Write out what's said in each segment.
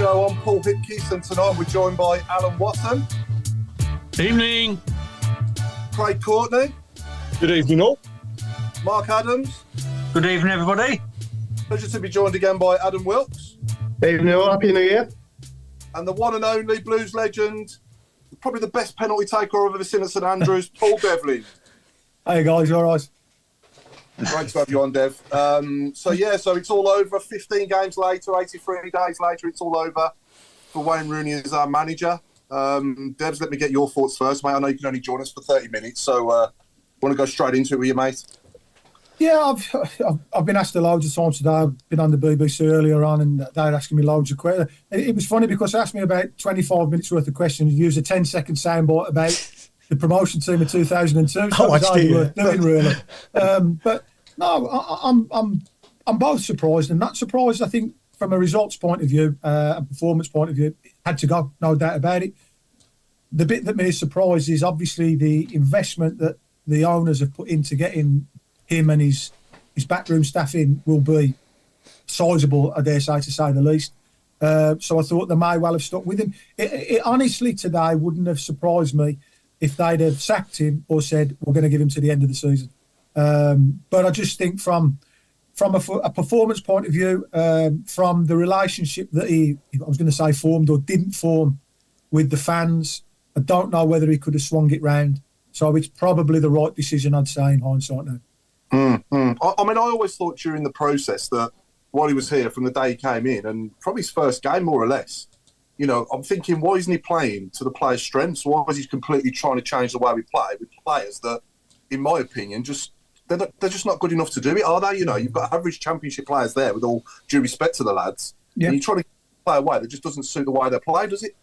Show. I'm Paul Hipkiss, and tonight we're joined by Alan Watson. Evening. Craig Courtney. Good evening, all. Mark Adams. Good evening, everybody. Pleasure to be joined again by Adam Wilkes. Evening, all. Happy New Year. And the one and only Blues legend, probably the best penalty taker I've ever seen at St Andrews, Paul Devlin. Hey guys, you all right? Great to have you on, Dev. So it's all over. 15 games later, 83 days later, it's all over for Wayne Rooney as our manager. Devs, let me get your thoughts first, mate. I know you can only join us for 30 minutes, so want to go straight into it with you, mate? Yeah, I've been asked loads of times today. I've been on the BBC earlier on, and they're asking me loads of questions. It was funny because they asked me about 25 minutes worth of questions. Used a 10-second soundbite about the promotion team of 2002. So it was hardly worth doing, really. But no, I'm both surprised and not surprised. I think from a results point of view, a performance point of view, it had to go, no doubt about it. The bit that me is surprised is obviously the investment that the owners have put into getting him and his backroom staff in will be sizable, I dare say, to say the least. So I thought they may well have stuck with him. It honestly today wouldn't have surprised me if they'd have sacked him or said, we're going to give him to the end of the season. But I just think from a performance point of view, from the relationship that he, I was going to say formed or didn't form with the fans, I don't know whether he could have swung it round. So it's probably the right decision, I'd say, in hindsight now. I mean, I always thought during the process that while he was here, from the day he came in, and from his first game, more or less, you know, I'm thinking, why isn't he playing to the players' strengths? Why is he completely trying to change the way we play with players that, in my opinion, they're just not good enough to do it, are they? You know, you've got average championship players there, with all due respect to the lads. Yeah. And you're trying to play away that just doesn't suit the way they play, does it?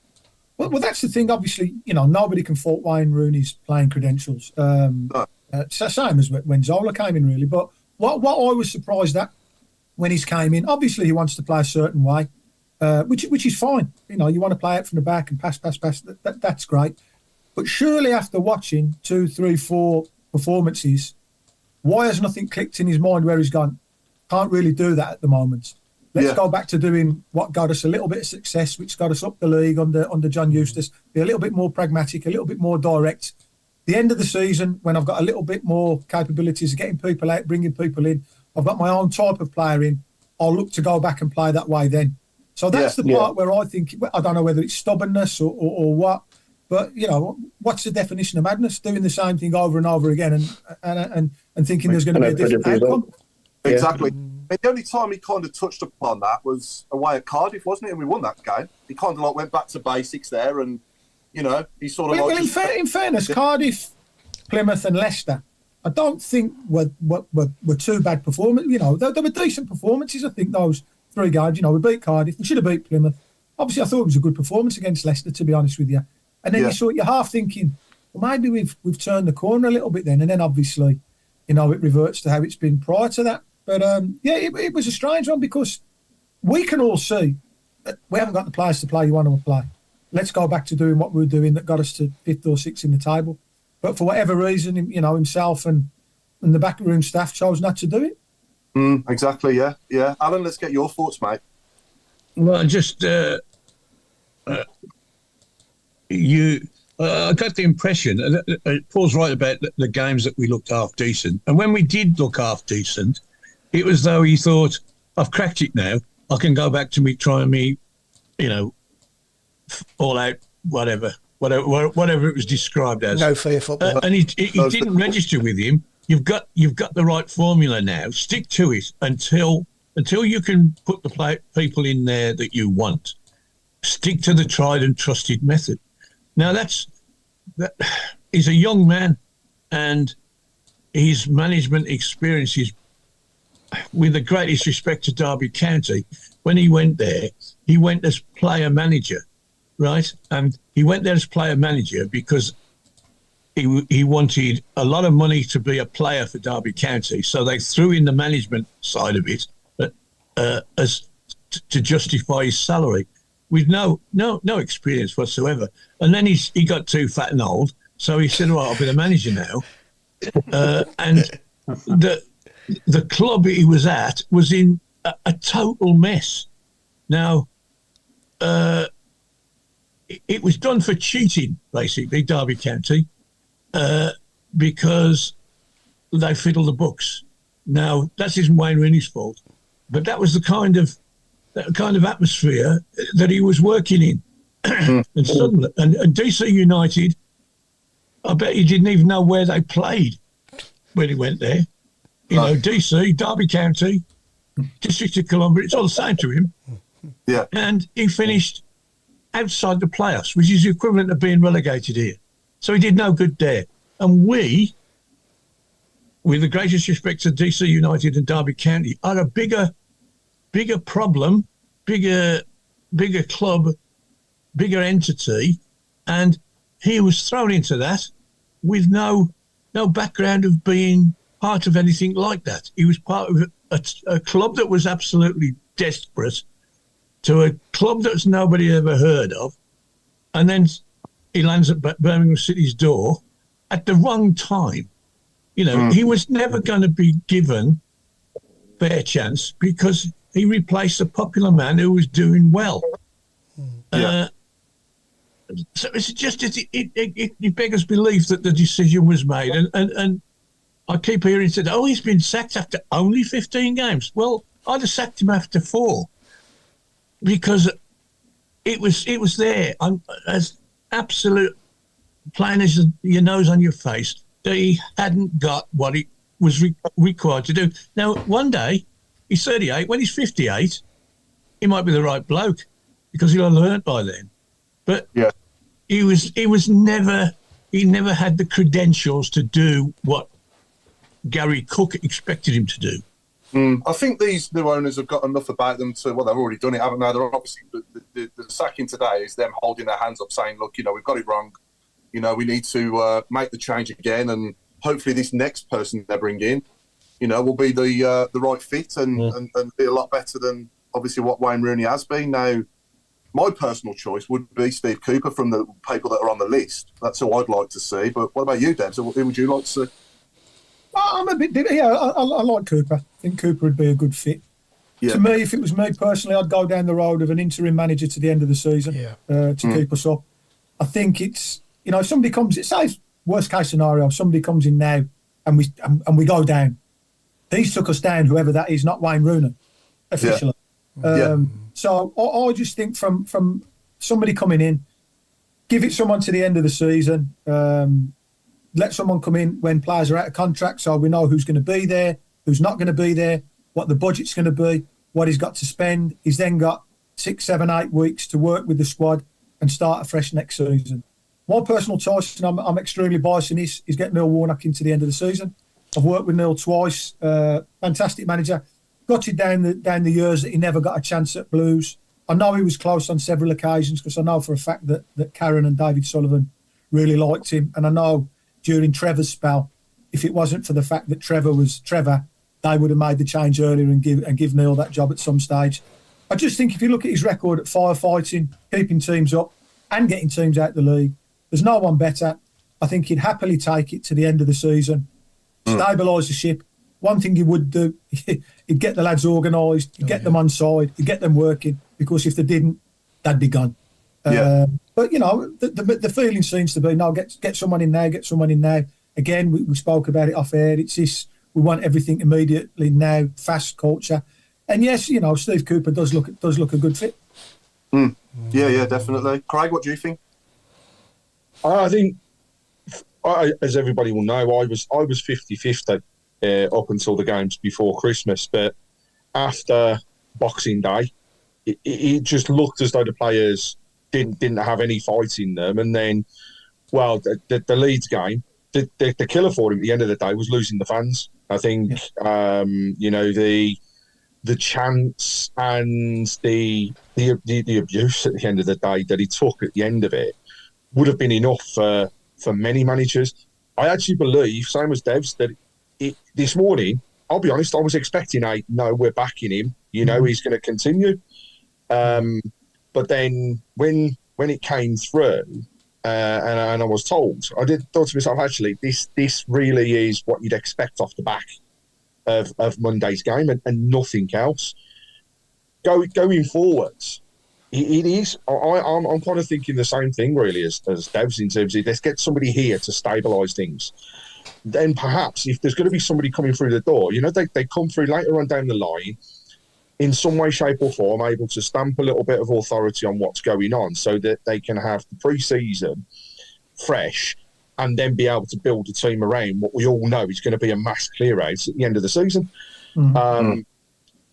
Well, that's the thing. Obviously, you know, nobody can fault Wayne Rooney's playing credentials. No. It's the same as when Zola came in, really. But what I was surprised at when he came in, obviously he wants to play a certain way, which is fine. You know, you want to play it from the back and pass. That's great. But surely after watching 2, 3, 4 performances, why has nothing clicked in his mind where he's gone, can't really do that at the moment. Let's go back to doing what got us a little bit of success, which got us up the league under John Eustace, be a little bit more pragmatic, a little bit more direct. The end of the season, when I've got a little bit more capabilities of getting people out, bringing people in, I've got my own type of player in, I'll look to go back and play that way then. So that's the part where I think, I don't know whether it's stubbornness or what, but, you know, what's the definition of madness? Doing the same thing over and over again and thinking there's going to be a different outcome? Exactly. The only time he kind of touched upon that was away at Cardiff, wasn't it? And we won that game. He kind of like went back to basics there, and you know, he sort of in fairness, Cardiff, Plymouth, and Leicester, I don't think were too bad performances. You know, they were decent performances. I think those 3 games. You know, we beat Cardiff. We should have beat Plymouth. Obviously, I thought it was a good performance against Leicester, to be honest with you. And then you're half thinking, well, maybe we've turned the corner a little bit then. And then obviously, you know, it reverts to how it's been prior to that. But, it was a strange one because we can all see that we haven't got the players to play you want to play. Let's go back to doing what we were doing that got us to 5th or 6th in the table. But for whatever reason, you know, himself and the backroom staff chose not to do it. Exactly, yeah. Alan, let's get your thoughts, mate. Well, just I got the impression, Paul's right about the games that we looked half decent. And when we did look half decent, it was though he thought, I've cracked it now. I can go back to trying me, you know, all out, whatever it was described as. No fear football. And he didn't register with him. You've got the right formula now. Stick to it until you can put the people in there that you want. Stick to the tried and trusted method. Now he's a young man, and his management experience is, with the greatest respect to Derby County, when he went there, he went as player manager, right? And he went there as player manager because he wanted a lot of money to be a player for Derby County, so they threw in the management side of it as to justify his salary, with no experience whatsoever. And then he got too fat and old, so he said, "Well, I'll be the manager now." And the club he was at was in a total mess. Now, it was done for cheating, basically, Derby County, because they fiddled the books. Now, that isn't Wayne Rooney's fault, but that was the kind of atmosphere that he was working in. And suddenly, and DC United, I bet he didn't even know where they played when he went there. You know, DC, Derby County, District of Columbia, it's all the same to him. Yeah. And he finished outside the playoffs, which is the equivalent of being relegated here. So he did no good there. And we, with the greatest respect to DC United and Derby County, are a bigger problem, bigger club, bigger entity, and he was thrown into that with no background of being part of anything like that. He was part of a club that was absolutely desperate, to a club that's nobody ever heard of, and then he lands at Birmingham City's door at the wrong time. You know, he was never going to be given fair chance because he replaced a popular man who was doing well. So it's just it beggars belief that the decision was made, and I keep hearing said, "Oh, he's been sacked after only 15 games." Well, I'd have sacked him after 4 because it was there as absolute plain as your nose on your face that he hadn't got what he was required to do. Now, one day he's 38. When he's 58, he might be the right bloke because he'll have learned by then. But he never had the credentials to do what Gary Cook expected him to do. I think these new owners have got enough about them to, well, they've already done it, haven't they? They're obviously, the sacking today is them holding their hands up saying, look, you know, we've got it wrong. You know, we need to make the change again, and hopefully this next person they bring in, you know, will be the right fit and be a lot better than obviously what Wayne Rooney has been. Now, my personal choice would be Steve Cooper from the people that are on the list. That's who I'd like to see. But what about you, Debs? Who would you like to see? I'm a bit, I like Cooper. I think Cooper would be a good fit. Yeah. To me, if it was me personally, I'd go down the road of an interim manager to the end of the season to keep us up. I think it's, you know, if somebody comes, it says worst case scenario, somebody comes in now and we go down. He's took us down, whoever that is, not Wayne Rooney, officially. So I just think from somebody coming in, give it someone to the end of the season. Let someone come in when players are out of contract, so we know who's going to be there, who's not going to be there, what the budget's going to be, what he's got to spend. He's then got 6, 7, 8 weeks to work with the squad and start afresh next season. My personal choice, and I'm extremely biased in this, is get Neil Warnock into the end of the season. I've worked with Neil twice, fantastic manager. Got it down the years that he never got a chance at Blues. I know he was close on several occasions because I know for a fact that Karen and David Sullivan really liked him. And I know during Trevor's spell, if it wasn't for the fact that Trevor was Trevor, they would have made the change earlier and give Neil that job at some stage. I just think if you look at his record at firefighting, keeping teams up and getting teams out of the league, there's no one better. I think he'd happily take it to the end of the season, stabilise the ship. One thing he would do, he'd get the lads organised, he'd get them on side, he'd get them working, because if they didn't, they'd be gone. But, you know, the feeling seems to be, no, get someone in there, get someone in there. Again, we spoke about it off air. It's this, we want everything immediately now, fast culture. And yes, you know, Steve Cooper does look a good fit. Yeah, definitely. Craig, what do you think? I think, as everybody will know, I was 50-50 up until the games before Christmas. But after Boxing Day, it just looked as though the players didn't have any fight in them. And then, well, the Leeds game, the killer for him at the end of the day was losing the fans. I think, you know, the chants and the abuse at the end of the day that he took at the end of it would have been enough for many managers. I actually believe, same as Devs, that this morning, I'll be honest, I was expecting no, we're backing him. You know, he's going to continue. But then when it came through, and I was told, I thought to myself, actually, this really is what you'd expect off the back of Monday's game and nothing else. Going forwards, It is. I'm kind of thinking the same thing, really, as Devs, in terms of let's get somebody here to stabilise things. Then perhaps if there's going to be somebody coming through the door, they come through later on down the line in some way, shape or form, able to stamp a little bit of authority on what's going on so that they can have the pre-season fresh and then be able to build a team around what we all know is going to be a mass clear out at the end of the season. Mm-hmm.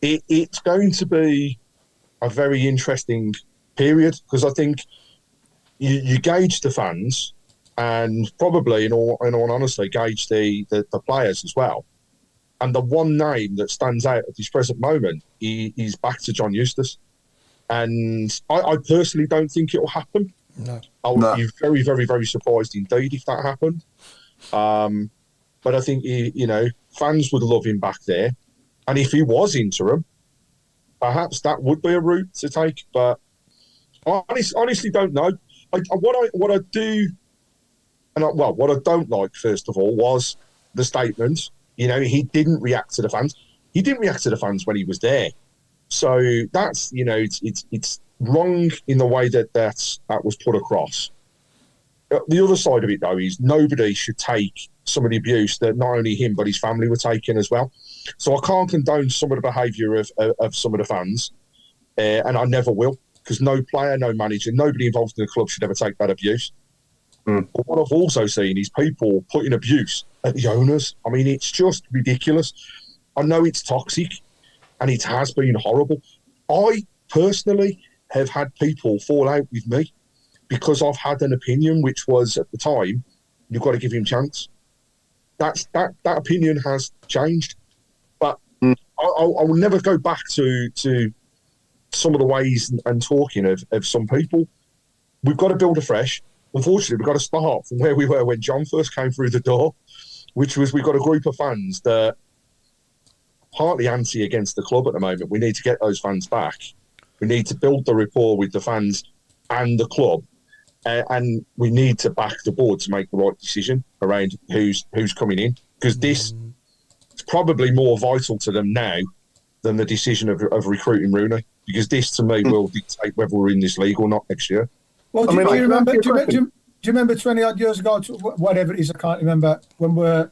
It's going to be a very interesting period because I think you gauge the fans and probably, in all honesty, gauge the players as well. And the one name that stands out at this present moment is back to John Eustace. And I personally don't think it will happen. No. I would be very, very, very surprised indeed if that happened. But I think, fans would love him back there. And if he was interim, perhaps that would be a route to take, but I honestly don't know. What I do, what I don't like, first of all, was the statement. He didn't react to the fans. He didn't react to the fans when he was there. So that's, it's wrong in the way that was put across. The other side of it, though, is nobody should take some of the abuse that not only him but his family were taking as well. So I can't condone some of the behaviour of some of the fans, and I never will, because no player, no manager, nobody involved in the club should ever take that abuse. But what I've also seen is people putting abuse at the owners. I mean, it's just ridiculous. I know it's toxic, and it has been horrible. I personally have had people fall out with me because I've had an opinion which was, at the time, you've got to give him a chance. That opinion has changed. But I will never go back to some of the ways and talking of some people. We've got to build afresh. Unfortunately, we've got to start from where we were when John first came through the door, which was we've got a group of fans that partly anti against the club at the moment. We need to get those fans back. We need to build the rapport with the fans and the club. And we need to back the board to make the right decision around who's coming in, because this is probably more vital to them now than the decision of recruiting Rooney, because this, to me, will dictate whether we're in this league or not next year. Well, do you remember 20 odd years ago, whatever it is, I can't remember, when we're,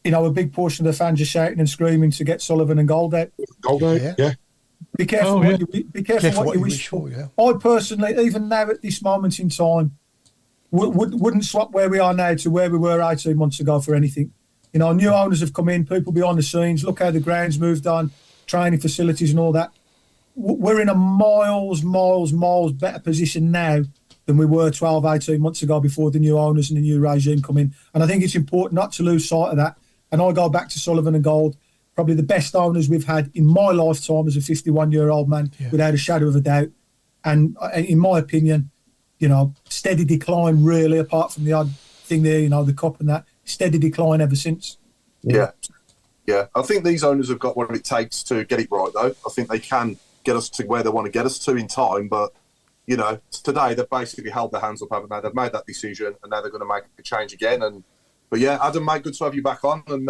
a big portion of the fans are shouting and screaming to get Sullivan and Gold out. Gold out, yeah. Be careful what you wish for. Yeah. I personally, even now at this moment in time, wouldn't swap where we are now to where we were 18 months ago for anything. New owners have come in, people behind the scenes, look how the ground's moved on, training facilities and all that. We're in a miles better position now than we were 12, 18 months ago before the new owners and the new regime come in. And I think it's important not to lose sight of that. And I go back to Sullivan and Gold, probably the best owners we've had in my lifetime as a 51-year-old man, without a shadow of a doubt. And in my opinion, steady decline really, apart from the odd thing there, the cup and that, steady decline ever since. Yeah. I think these owners have got what it takes to get it right, though. I think they can get us to where they want to get us to in time, but today they've basically held their hands up, haven't they? They've made that decision, and now they're going to make a change again. But yeah, Adam, mate, good to have you back on. And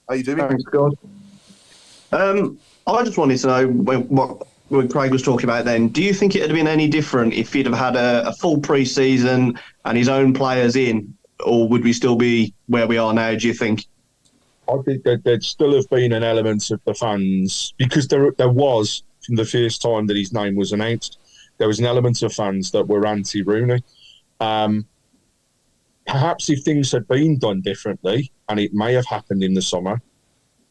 how you doing? Thanks, God. I just wanted to know when Craig was talking about then, do you think it would have been any different if he'd have had a full pre-season and his own players in, or would we still be where we are now, do you think? I think that there'd still have been an element of the fans, because there was, from the first time that his name was announced, there was an element of fans that were anti-Rooney. Perhaps if things had been done differently, and it may have happened in the summer,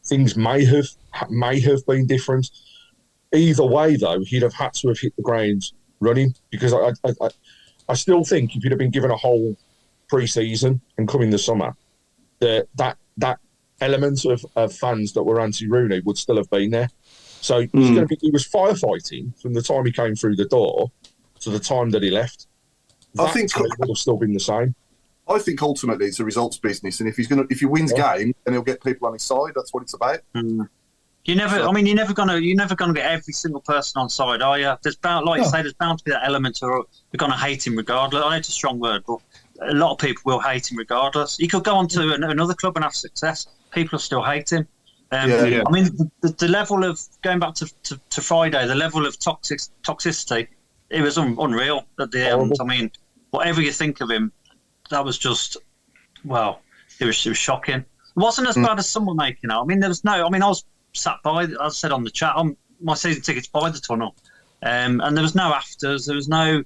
things may have been different. Either way, though, he'd have had to have hit the ground running, because I still think if he'd have been given a whole pre-season and come in the summer, that element of fans that were anti-Rooney would still have been there. So he was firefighting from the time he came through the door to the time that he left. I think it would have still been the same. I think ultimately it's a results business, and if he wins game, then he'll get people on his side. That's what it's about. You're never gonna get every single person on side, are you? There's bound to be that element of they're gonna hate him regardless. I know it's a strong word, but a lot of people will hate him regardless. He could go on to another club and have success. People will still hate him. I mean, the level of, going back to Friday, the level of toxicity it was unreal at the end. I mean, whatever you think of him, that was just, well, it was shocking. It wasn't as bad as some were making out. I mean, I was sat by, as I said on the chat, my season tickets by the tunnel, and there was no afters, there was no,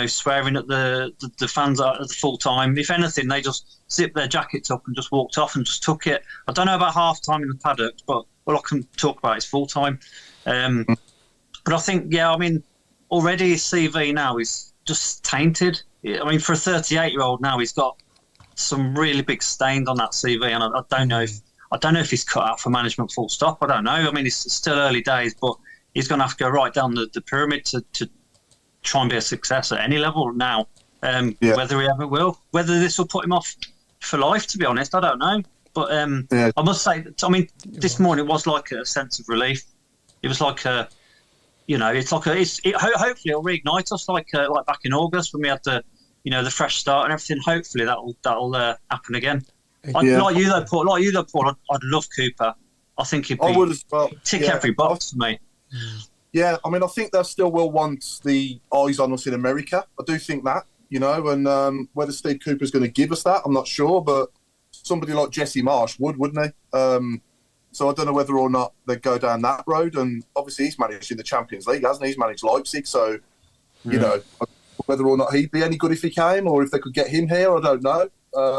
swearing at the fans at the full time. If anything, they just zipped their jackets up and just walked off and just took it. I don't know about half time in the paddock, but all I can talk about is full time. But I think, already his CV now is just tainted. I mean, for a 38-year-old now, he's got some really big stains on that CV, and I don't know if he's cut out for management. Full stop. I don't know. I mean, it's still early days, but he's going to have to go right down the pyramid to try and be a success at any level now. Whether he ever will, whether this will put him off for life, to be honest, I don't know. But I must say, this morning it was like a sense of relief. It was like hopefully it'll reignite us like back in August when we had the fresh start and everything. Hopefully that'll happen again. Like you though, Paul. I'd love Cooper. I think he'd tick every box for me. Yeah, I mean, I think they still will want the eyes on us in America. I do think that, and whether Steve Cooper's going to give us that, I'm not sure, but somebody like Jesse Marsh wouldn't he? So I don't know whether or not they go down that road. And obviously he's managed in the Champions League, hasn't he? He's managed Leipzig, so, whether or not he'd be any good if he came or if they could get him here, I don't know.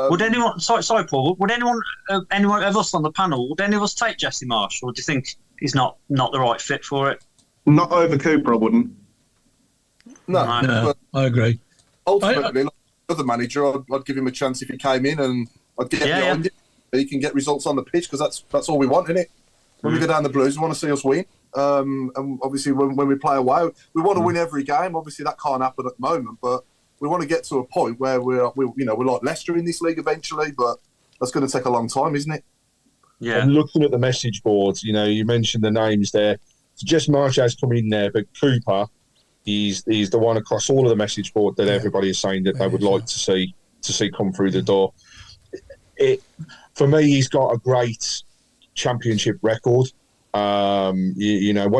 Would anyone, sorry, Paul, would anyone of us on the panel, would any of us take Jesse Marsh, or do you think he's not the right fit for it? Not over Cooper, I wouldn't. No, I agree. Ultimately, like another manager, I'd give him a chance if he came in, and I'd get behind him. He can get results on the pitch, because that's all we want, isn't it? When we go down the Blues, we want to see us win. And obviously, when we play away, we want to win every game. Obviously, that can't happen at the moment, but we want to get to a point where we're like Leicester in this league eventually. But that's going to take a long time, isn't it? Yeah. And looking at the message boards, you mentioned the names there. So Jess Marsh has come in there, but Cooper, he's the one across all of the message board that everybody is saying that they would like to see come through the door. For me, he's got a great championship record. What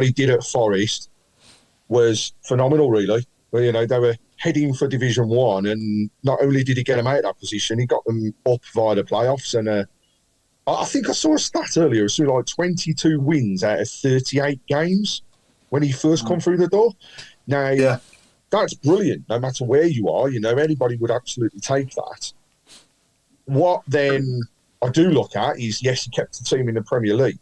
he did at Forest was phenomenal, really. They were heading for Division 1, and not only did he get them out of that position, he got them up via the playoffs. And I think I saw a stat earlier, it was like 22 wins out of 38 games when he first come through the door. Now, that's brilliant, no matter where you are. Anybody would absolutely take that. What then I do look at is, yes, he kept the team in the Premier League,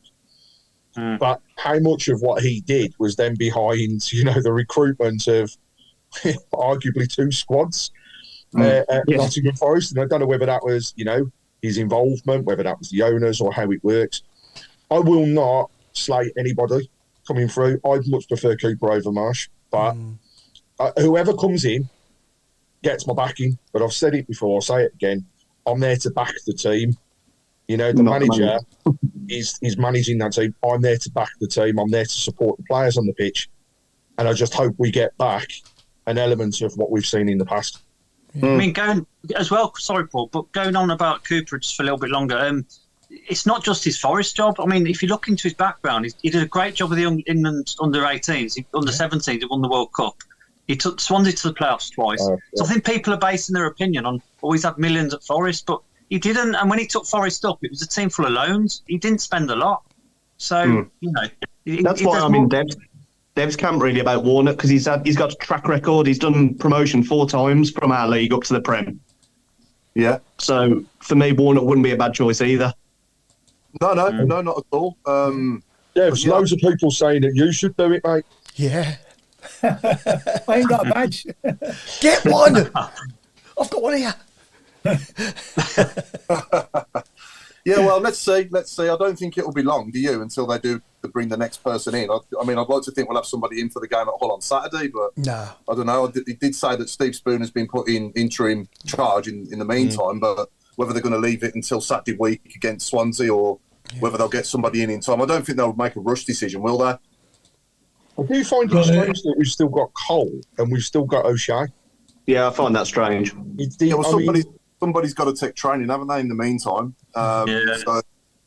but how much of what he did was then behind, the recruitment of arguably two squads at Nottingham Forest? And I don't know whether that was, his involvement, whether that was the owners or how it works. I will not slate anybody coming through. I'd much prefer Cooper over Marsh, but whoever comes in gets my backing. But I've said it before, I'll say it again. I'm there to back the team. The manager is managing that team. I'm there to back the team. I'm there to support the players on the pitch. And I just hope we get back an element of what we've seen in the past. I mean, going as well, sorry, Paul, but going on about Cooper just for a little bit longer, it's not just his Forest job. I mean, if you look into his background, he did a great job with the England under-18s, under-17s, he won the World Cup. He took Swansea to the playoffs twice. So I think people are basing their opinion on, he's had millions at Forest, but he didn't. And when he took Forest up, it was a team full of loans. He didn't spend a lot. So, that's why I'm in Dev's camp really about Warnock, because he's got a track record. He's done promotion 4 times from our league up to the Prem. Yeah. So for me, Warnock wouldn't be a bad choice either. No, not at all. There's loads of people saying that you should do it, mate. Yeah. I ain't got a badge. Get one. I've got one here. Yeah, well, let's see. I don't think it'll be long, do you, until they do bring the next person in. I mean, I'd like to think we'll have somebody in for the game at Hull on Saturday, but no, I don't know. He did say that Steve Spoon has been put in interim charge in the meantime, but whether they're going to leave it until Saturday week against Swansea or whether they'll get somebody in time, I don't think they'll make a rush decision, will they? I do find it strange that we've still got Cole and we've still got O'Shea. Yeah, I find that strange. Somebody's got to take training, haven't they, in the meantime? So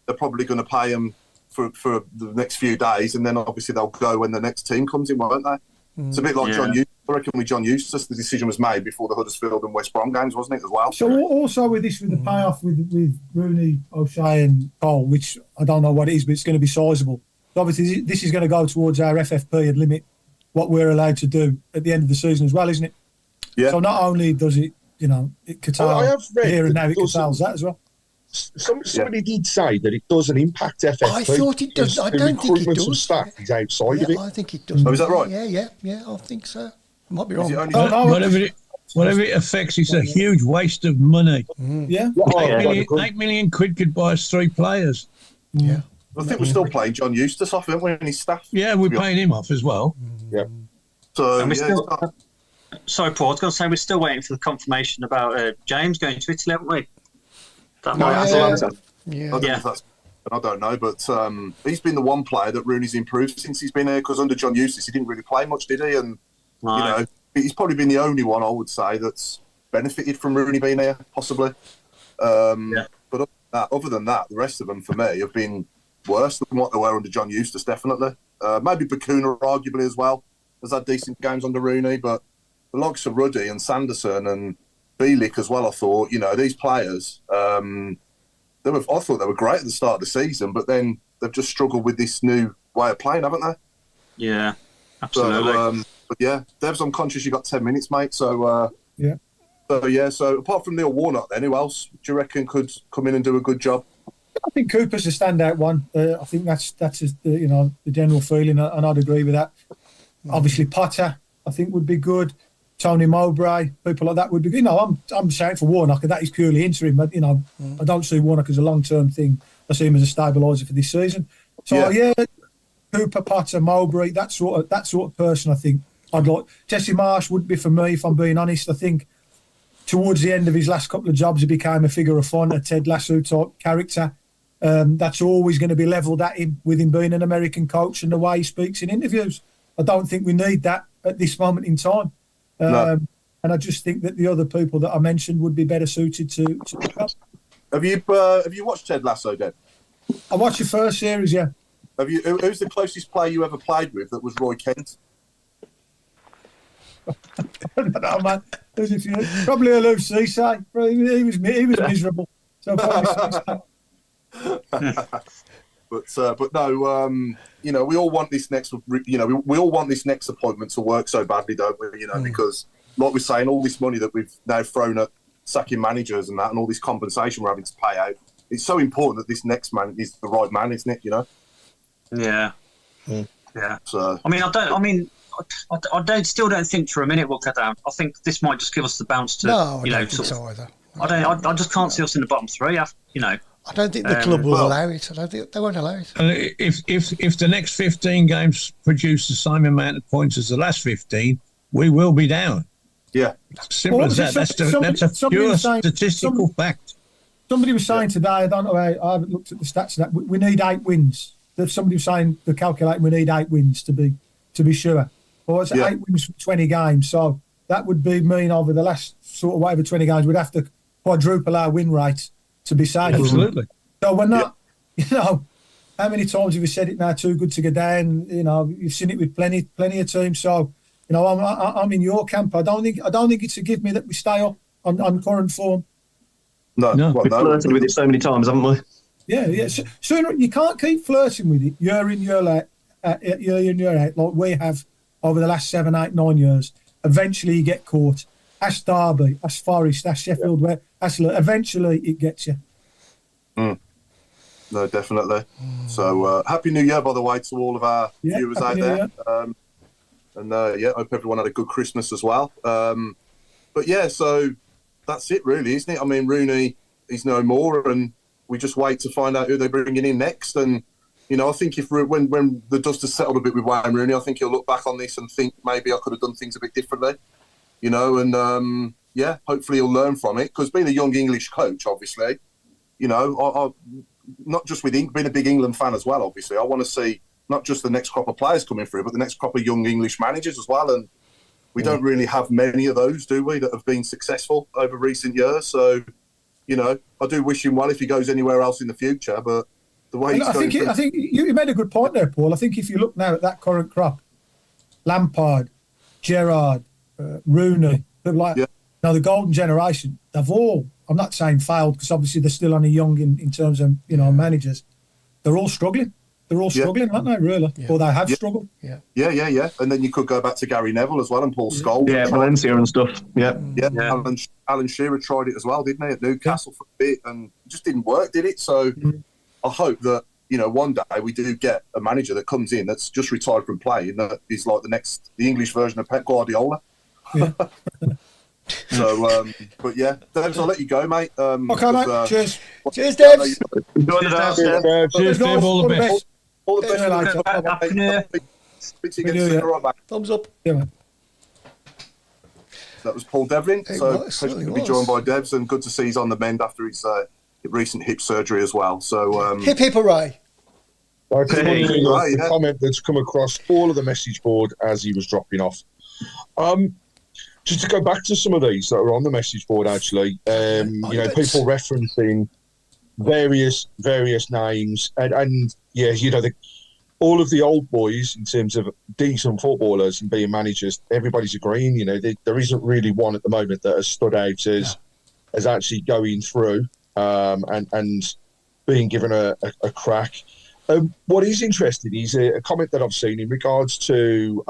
they're probably going to pay him for the next few days, and then obviously they'll go when the next team comes in, won't they? It's a bit like John Eustace. I reckon with John Eustace, the decision was made before the Huddersfield and West Brom games, wasn't it, as well? So also with the payoff with Rooney, O'Shea and Cole, which I don't know what it is, but it's going to be sizable. So obviously, this is going to go towards our FFP and limit what we're allowed to do at the end of the season as well, isn't it? Yeah. So not only does it, it curtails here and now, it curtails that as well. Somebody did say that it doesn't impact FFP. I thought it does. I don't think it does. Staff is outside of it. I think it does. Oh, is that right? Yeah, I think so. Might be wrong. Whatever it affects, it's a huge waste of money. Yeah. 8 million quid could buy us 3 players. Yeah. I think we're still playing John Eustace off, aren't we, and his staff? Yeah, we're paying him off as well. Yeah. So, And sorry, Paul, I was going to say we're still waiting for the confirmation about James going to Italy, haven't we? That might I don't know, but he's been the one player that Rooney's improved since he's been here, because under John Eustace, he didn't really play much, did he? And, he's probably been the only one, I would say, that's benefited from Rooney being here, possibly. But other than that, the rest of them, for me, have been worse than what they were under John Eustace, definitely. Maybe Bacuna, arguably, as well, has had decent games under Rooney, but the likes of Ruddy and Sanderson and Bielik as well, I thought, these players, I thought they were great at the start of the season, but then they've just struggled with this new way of playing, haven't they? Yeah, absolutely. But yeah, Devs, I'm conscious you got 10 minutes, mate. So So apart from Neil Warnock, then who else do you reckon could come in and do a good job? I think Cooper's a standout one. I think that's the general feeling, and I'd agree with that. Obviously, Potter, I think, would be good. Tony Mowbray, people like that would be good. I'm shouting for Warnock, and that is purely interim. But I don't see Warnock as a long-term thing. I see him as a stabiliser for this season. So Cooper, Potter, Mowbray, that sort of person. I think I'd like. Jesse Marsh wouldn't be for me, if I'm being honest. I think towards the end of his last couple of jobs, he became a figure of fun, a Ted Lasso type character. That's always going to be levelled at him with him being an American coach and the way he speaks in interviews. I don't think we need that at this moment in time. No. And I just think that the other people that I mentioned would be better suited to pick up. Have you watched Ted Lasso, Deb? I watched the first series, yeah. Who's the closest player you ever played with that was Roy Kent? I don't know, man. There's a few. Probably a Lou Cisse. He was miserable. So probably But no, we all want this next. We all want this next appointment to work so badly, don't we? Because like we're saying, all this money that we've now thrown at sacking managers and that, and all this compensation we're having to pay out, it's so important that this next man is the right man, isn't it? Yeah. So I still don't think for a minute we'll cut down. I think this might just give us the bounce to. No, I don't think so either. I just can't see us in the bottom 3. I don't think the club will allow it. I don't think they won't allow it. And if the next 15 games produce the same amount of points as the last 15, we will be down. Yeah, simple as that. That's a pure statistical fact. Somebody was saying today, I don't know, I haven't looked at the stats of that. We need 8 wins. Somebody was saying they're calculating we need 8 wins to be sure. Or it's 8 wins for 20 games. So that would mean over the last sort of whatever 20 games, we'd have to quadruple our win rate to be safe. Absolutely. So we're not, how many times have we said it now? Too good to go down. You've seen it with plenty of teams. So, I'm in your camp. I don't think it's a give me that we stay up on current form. No. We've flirted with it so many times, haven't we? Yeah. Sooner you can't keep flirting with it year in, year out, like we have over the last 7, 8, 9 years. Eventually you get caught. Ask Derby, ask Forest, ask Sheffield, eventually it gets you. No, definitely. So Happy New Year, by the way, to all of our viewers out there. Hope everyone had a good Christmas as well. So that's it really, isn't it? I mean, Rooney, he's no more, and we just wait to find out who they're bringing in next. And, I think when the dust has settled a bit with Wayne Rooney, I think he'll look back on this and think maybe I could have done things a bit differently, hopefully he'll learn from it. Because being a young English coach, obviously, I not just with being a big England fan as well, obviously, I want to see not just the next crop of players coming through, but the next crop of young English managers as well. And we don't really have many of those, do we, that have been successful over recent years. So, I do wish him well if he goes anywhere else in the future. But the way I think you made a good point there, Paul. I think if you look now at that current crop, Lampard, Gerrard, Rooney, people like now the golden generation, they've all, I'm not saying failed because obviously they're still only young in terms of, managers. They're all struggling. They're all struggling, aren't they, really? Yeah. Or they have struggled. Yeah. And then you could go back to Gary Neville as well and Paul Scholes. Yeah, Valencia and stuff. Yeah. Alan Shearer tried it as well, didn't he, at Newcastle for a bit, and it just didn't work, did it? So I hope that, one day we do get a manager that comes in that's just retired from playing, that is like the English version of Pep Guardiola. Yeah. So, but yeah, Debs, I'll let you go, mate. Okay, mate. Cheers. Cheers, Debs. Cheers, Deb. All the best. All the best. Speak to you again soon. Right back. Thumbs up. Yeah, man. That was Paul Devlin. Pleasure to be joined by Debs, and good to see he's on the mend after his recent hip surgery as well. So hip hooray. I just want to read the comment that's come across all of the message board as he was dropping off. Just to go back to some of these that are on the message board, actually, people referencing various names, and all of the old boys in terms of decent footballers and being managers, everybody's agreeing. There isn't really one at the moment that has stood out as actually going through and being given a crack. What is interesting is a comment that I've seen in regards to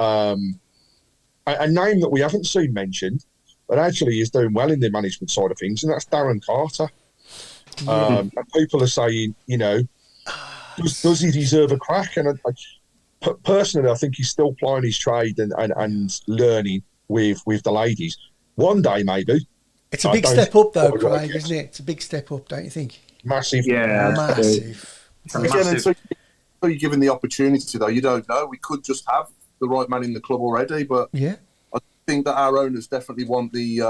a name that we haven't seen mentioned, but actually is doing well in the management side of things, and that's Darren Carter. And people are saying, does he deserve a crack? And personally, I think he's still plying his trade and learning with the ladies. One day, maybe. It's a big step up, though, Craig, isn't it? It's a big step up, don't you think? Massive. Yeah. Massive. Again, until you're given the opportunity, though, you don't know. We could just have the right man in the club already, but I think that our owners definitely want the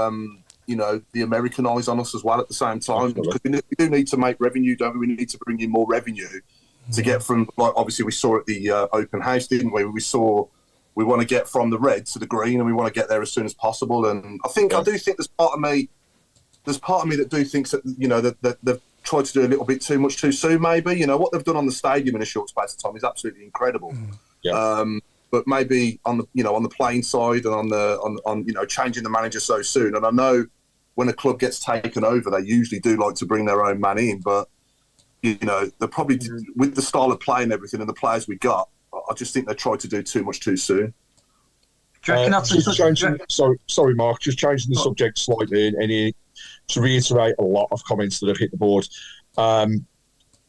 American eyes on us as well at the same time, because we do need to make revenue, don't we? We need to bring in more revenue to get from, like, obviously we saw at the open house, didn't we? We want to get from the red to the green, and we want to get there as soon as possible. And I do think there's part of me that do thinks that, that they've tried to do a little bit too much too soon, maybe. What they've done on the stadium in a short space of time is absolutely incredible. But maybe on the playing side and on changing the manager so soon. And I know when a club gets taken over, they usually do like to bring their own man in, but they probably with the style of play and everything and the players we got, I just think they tried to do too much too soon. Sorry, Mark, just changing the subject slightly and to reiterate a lot of comments that have hit the board.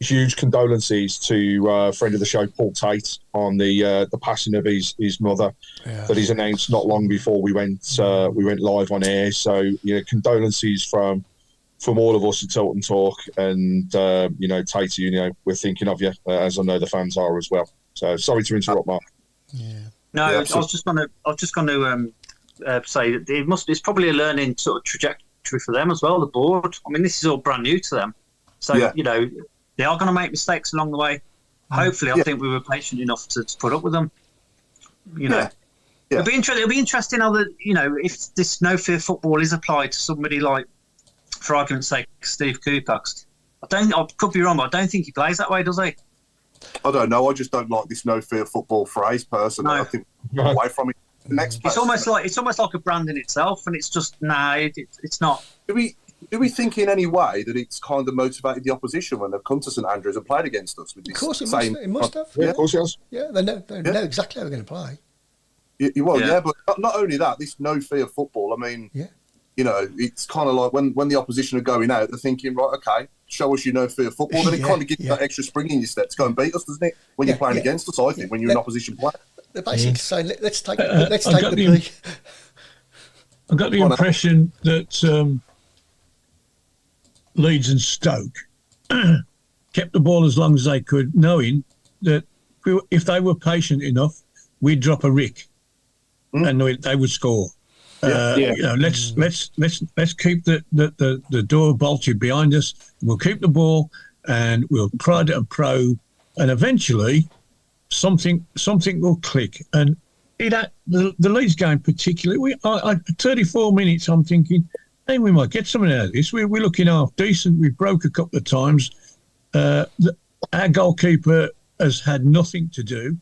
Huge condolences to a friend of the show, Paul Tate, on the passing of his mother that he's announced not long before we went live on air. So condolences from all of us at Tilton Talk, and Tate, we're thinking of you, as I know the fans are as well. So sorry to interrupt, Mark. No, I was just going to say that it's probably a learning sort of trajectory for them as well. The board. I mean, this is all brand new to them, so they are going to make mistakes along the way. Hopefully, I think we were patient enough to put up with them. It'll be interesting how if this no fear football is applied to somebody like, for argument's sake, Steve Cooper. I could be wrong, but I don't think he plays that way, does he? I don't know. I just don't like this no fear football phrase personally. No. I think away from it. The next it's almost like a brand in itself, and it's just it's not. Do we think in any way that it's kind of motivated the opposition when they've come to St Andrews and played against us with this? Of course, it must have. Yeah, of course, yes. Yeah, they know exactly how they're going to play. But not only that, this no fear football. I mean, it's kind of like when the opposition are going out, they're thinking, right, okay, show us your no fear football. Then it kind of gives you that extra spring in your step to go and beat us, doesn't it? When you're playing against us, I think when you're an opposition player. They're basically saying, let's take the lead. I got the impression that Leeds and Stoke kept the ball as long as they could, knowing that if they were patient enough, we'd drop a rick and they would score. Let's keep the door bolted behind us. We'll keep the ball and we'll prod and probe, and eventually something will click. And the Leeds game particularly, 34 minutes, I'm thinking, hey, we might get something out of this. We're looking half decent. We broke a couple of times. Our goalkeeper has had nothing to do.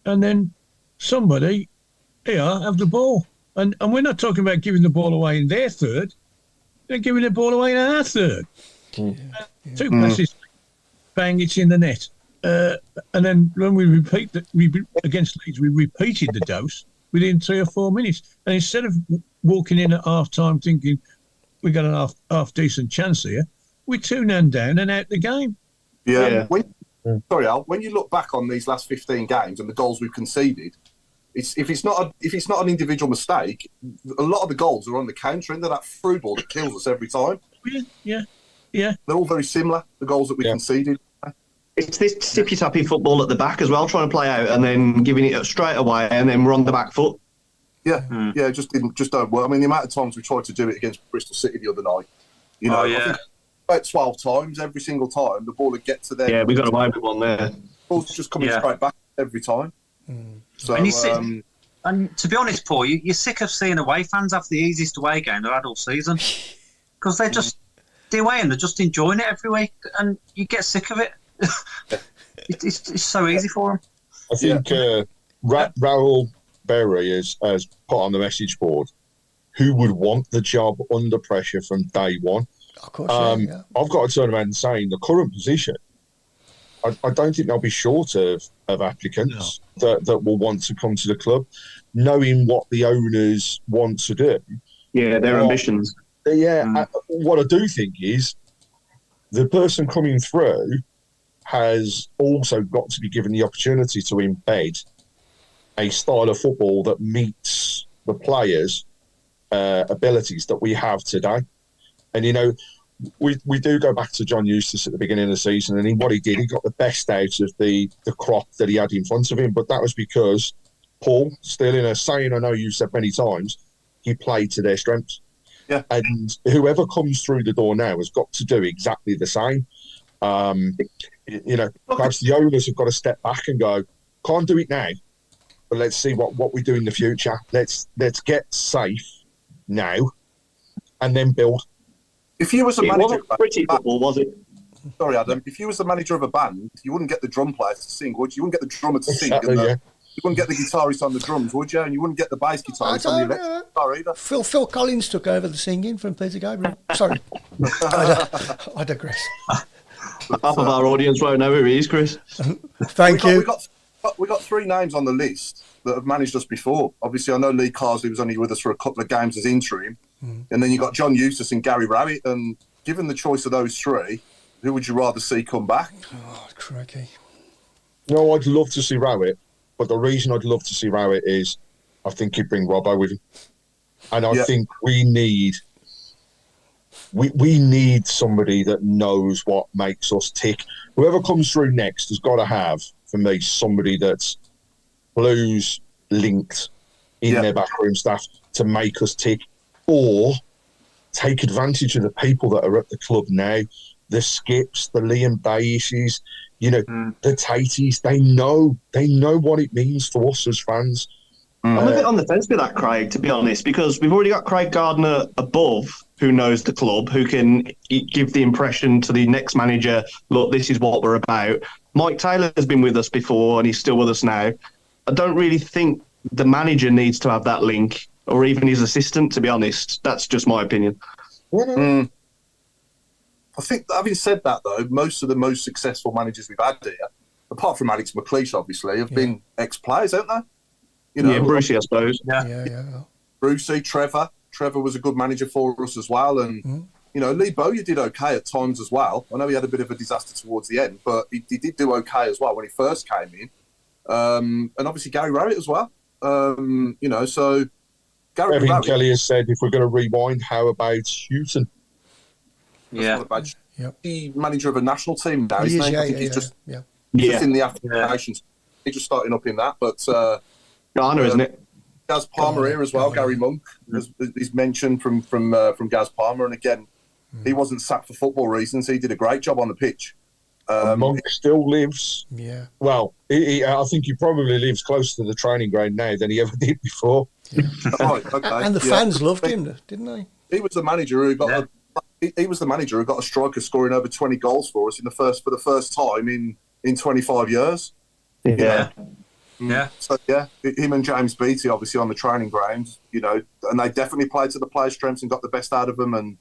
And then somebody Here, have the ball. And we're not talking about giving the ball away in their third. They're giving the ball away in our third. Two passes, bang, it's in the net. And then when we against Leeds, we repeated the dose within 3 or 4 minutes. And instead of walking in at half-time thinking we got an half decent chance here, we 2-0 down and out the game. Yeah. Sorry, Al. When you look back on these last 15 games and the goals we've conceded, if it's not an individual mistake, a lot of the goals are on the counter end of that through ball that kills us every time. Yeah. They're all very similar, the goals that we conceded. It's this tippy-tappy football at the back as well, trying to play out and then giving it straight away, and then we're on the back foot. Yeah, just don't work. I mean, the amount of times we tried to do it against Bristol City the other night, I think about 12 times, every single time, the ball would get to them. Yeah, we got away with one there. The ball's just coming straight back every time. So, and to be honest, Paul, you're sick of seeing away fans have the easiest away game they've had all season because they're just the away and they're just enjoying it every week, and you get sick of it. It's so easy for them. I think Raoul Berry has put on the message board who would want the job under pressure from day one. Of course, I've got to turn around and say in the current position, I don't think they'll be short of applicants that will want to come to the club, knowing what the owners want to do. Yeah, their ambitions. What I do think is the person coming through has also got to be given the opportunity to embed a style of football that meets the players' abilities that we have today. And, we do go back to John Eustace at the beginning of the season, and what he did, he got the best out of the crop that he had in front of him. But that was because Paul, still in a saying I know you've said many times, he played to their strengths. Yeah. And whoever comes through the door now has got to do exactly the same. Perhaps the owners have got to step back and go, can't do it now, but let's see what we do in the future. Let's get safe now and then build. If you was a manager, it wasn't pretty football, was it? Sorry, Adam. If you was the manager of a band, you wouldn't get the drum players to sing, would you? You wouldn't get the drummer to sing. Exactly, You wouldn't get the guitarist on the drums, would you? And you wouldn't get the bass guitarist on the electric guitar either. Phil Collins took over the singing from Peter Gabriel. Sorry, I digress. Half of our audience won't know who he is, Chris. Thank you. We got 3 names on the list that have managed us before. Obviously, I know Lee Carsley was only with us for a couple of games as interim. And then you got John Eustace and Gary Rowett. And given the choice of those 3, who would you rather see come back? Oh, crikey. No, I'd love to see Rowett, but the reason I'd love to see Rowett is I think he'd bring Robbo with him. And I think we need somebody that knows what makes us tick. Whoever comes through next has got to have, for me, somebody that's Blues linked in their backroom staff to make us tick, or take advantage of the people that are at the club now, the Skips, the Liam Daishes, the Taties. They know what it means for us as fans. I'm a bit on the fence with that, Craig, to be honest, because we've already got Craig Gardner above, who knows the club, who can give the impression to the next manager, look, this is what we're about. Mike Taylor has been with us before, and he's still with us now. I don't really think the manager needs to have that link, or even his assistant, to be honest. That's just my opinion. I think, having said that, though, most of the most successful managers we've had here, apart from Alex McLeish, obviously, have been ex-players, haven't they? Brucey, I suppose. Yeah. Brucey, Trevor was a good manager for us as well. And, Lee Bowyer did okay at times as well. I know he had a bit of a disaster towards the end, but he did do okay as well when he first came in. And obviously Gary Rowett as well. So Gary Kevin Rowett, Kelly has said, if we're going to rewind, how about Houghton? The manager of a national team now, He isn't is, he? I think he's just in the African nations. He's just starting up in that. But Ghana, isn't it? Gaz Palmer here as well. Gary Monk is mentioned from Gaz Palmer, and again, he wasn't sacked for football reasons. He did a great job on the pitch. Monk still lives. Yeah. Well, I think he probably lives closer to the training ground now than he ever did before. And the fans loved him, didn't they? He was the manager who got he was the manager who got a striker scoring over 20 goals for us for the first time in 25 years. Yeah. Yeah. So yeah, him and James Beattie obviously on the training ground, you know, and they definitely played to the players' strengths and got the best out of them. And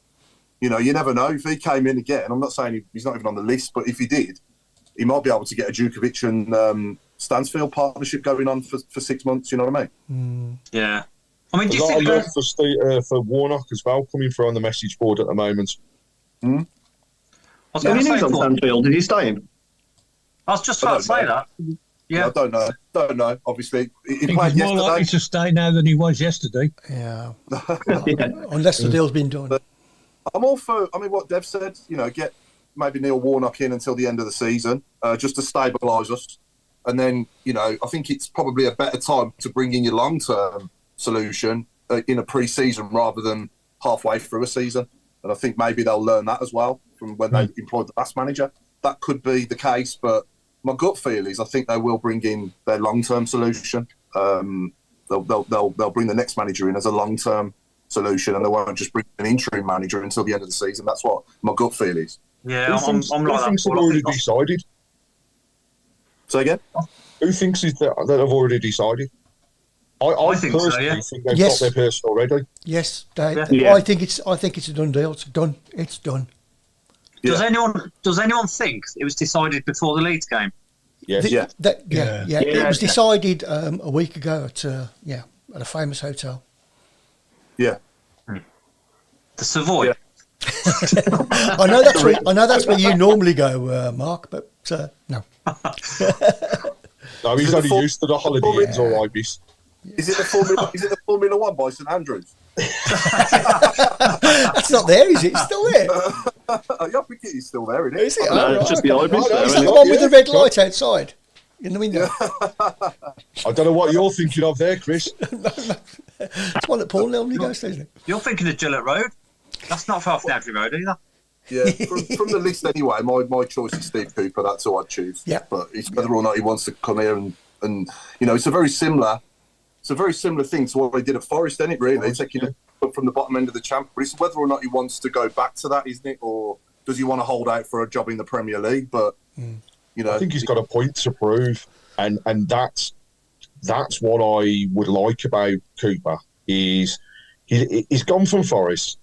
you know, you never know if he came in again. I'm not saying he's not even on the list, but if he did, he might be able to get a Djukovic and Stansfield partnership going on for 6 months. You know what I mean? Yeah. I mean, do you A lot think of love for Warnock as well coming through on the message board at the moment. I was Any going to news say, on Stanfield? Did he stay in? I was just about to say that. Yeah. I don't know. Obviously, he I think played he's more likely yesterday. to stay now than he was yesterday. Yeah. Yeah. Unless the deal's been done. I'm all for. I mean, what Dev said. You know, get maybe Neil Warnock in until the end of the season, just to stabilise us, and then you know, I think it's probably a better time to bring in your long-term solution in a pre-season rather than halfway through a season. And I think maybe they'll learn that as well from when they employed the last manager. That could be the case, but my gut feel is I think they will bring in their long-term solution. They'll bring the next manager in as a long-term solution, and they won't just bring an interim manager until the end of the season. That's what my gut feel is. Yeah, Who thinks I'm like that. they've Paul. I already think decided? So again, Who thinks that they've already decided? I think so, personally yeah. think they've Yes. got their person already. Yes, Yeah. I think it's a done deal. It's done. It's done. Does Yeah. anyone think it was decided before the Leeds game? Yes. Yeah. Yeah. It was decided a week ago at a famous hotel. yeah. The Savoy. Yeah. I know that's where you normally go, Mark, but no. No, he's Is it only the used to the holiday inns, all right, miss. Is it the Formula One by St Andrews? That's not there, is it? It's still there. Yeah, I think it is still there, isn't it? Is it? No, Oh, it's right, just the okay. Ibis there, Is isn't that the it? one with the red Yeah. light outside in the window? I don't know what you're thinking of there, Chris. It's one that Paul normally goes to, isn't it? You're thinking of Gillett Road. That's not far from Abbey Road either. Yeah, from the list anyway, my choice is Steve Cooper. That's who I'd choose. Yeah. But it's whether or not he wants to come here and you know, it's a very similar thing to what he did at Forest, isn't it? Really, taking it from the bottom end of the champ. But it's whether or not he wants to go back to that, isn't it? Or does he want to hold out for a job in the Premier League? But you know, I think he's got a point to prove, and that's what I would like about Cooper is he's gone from Forest,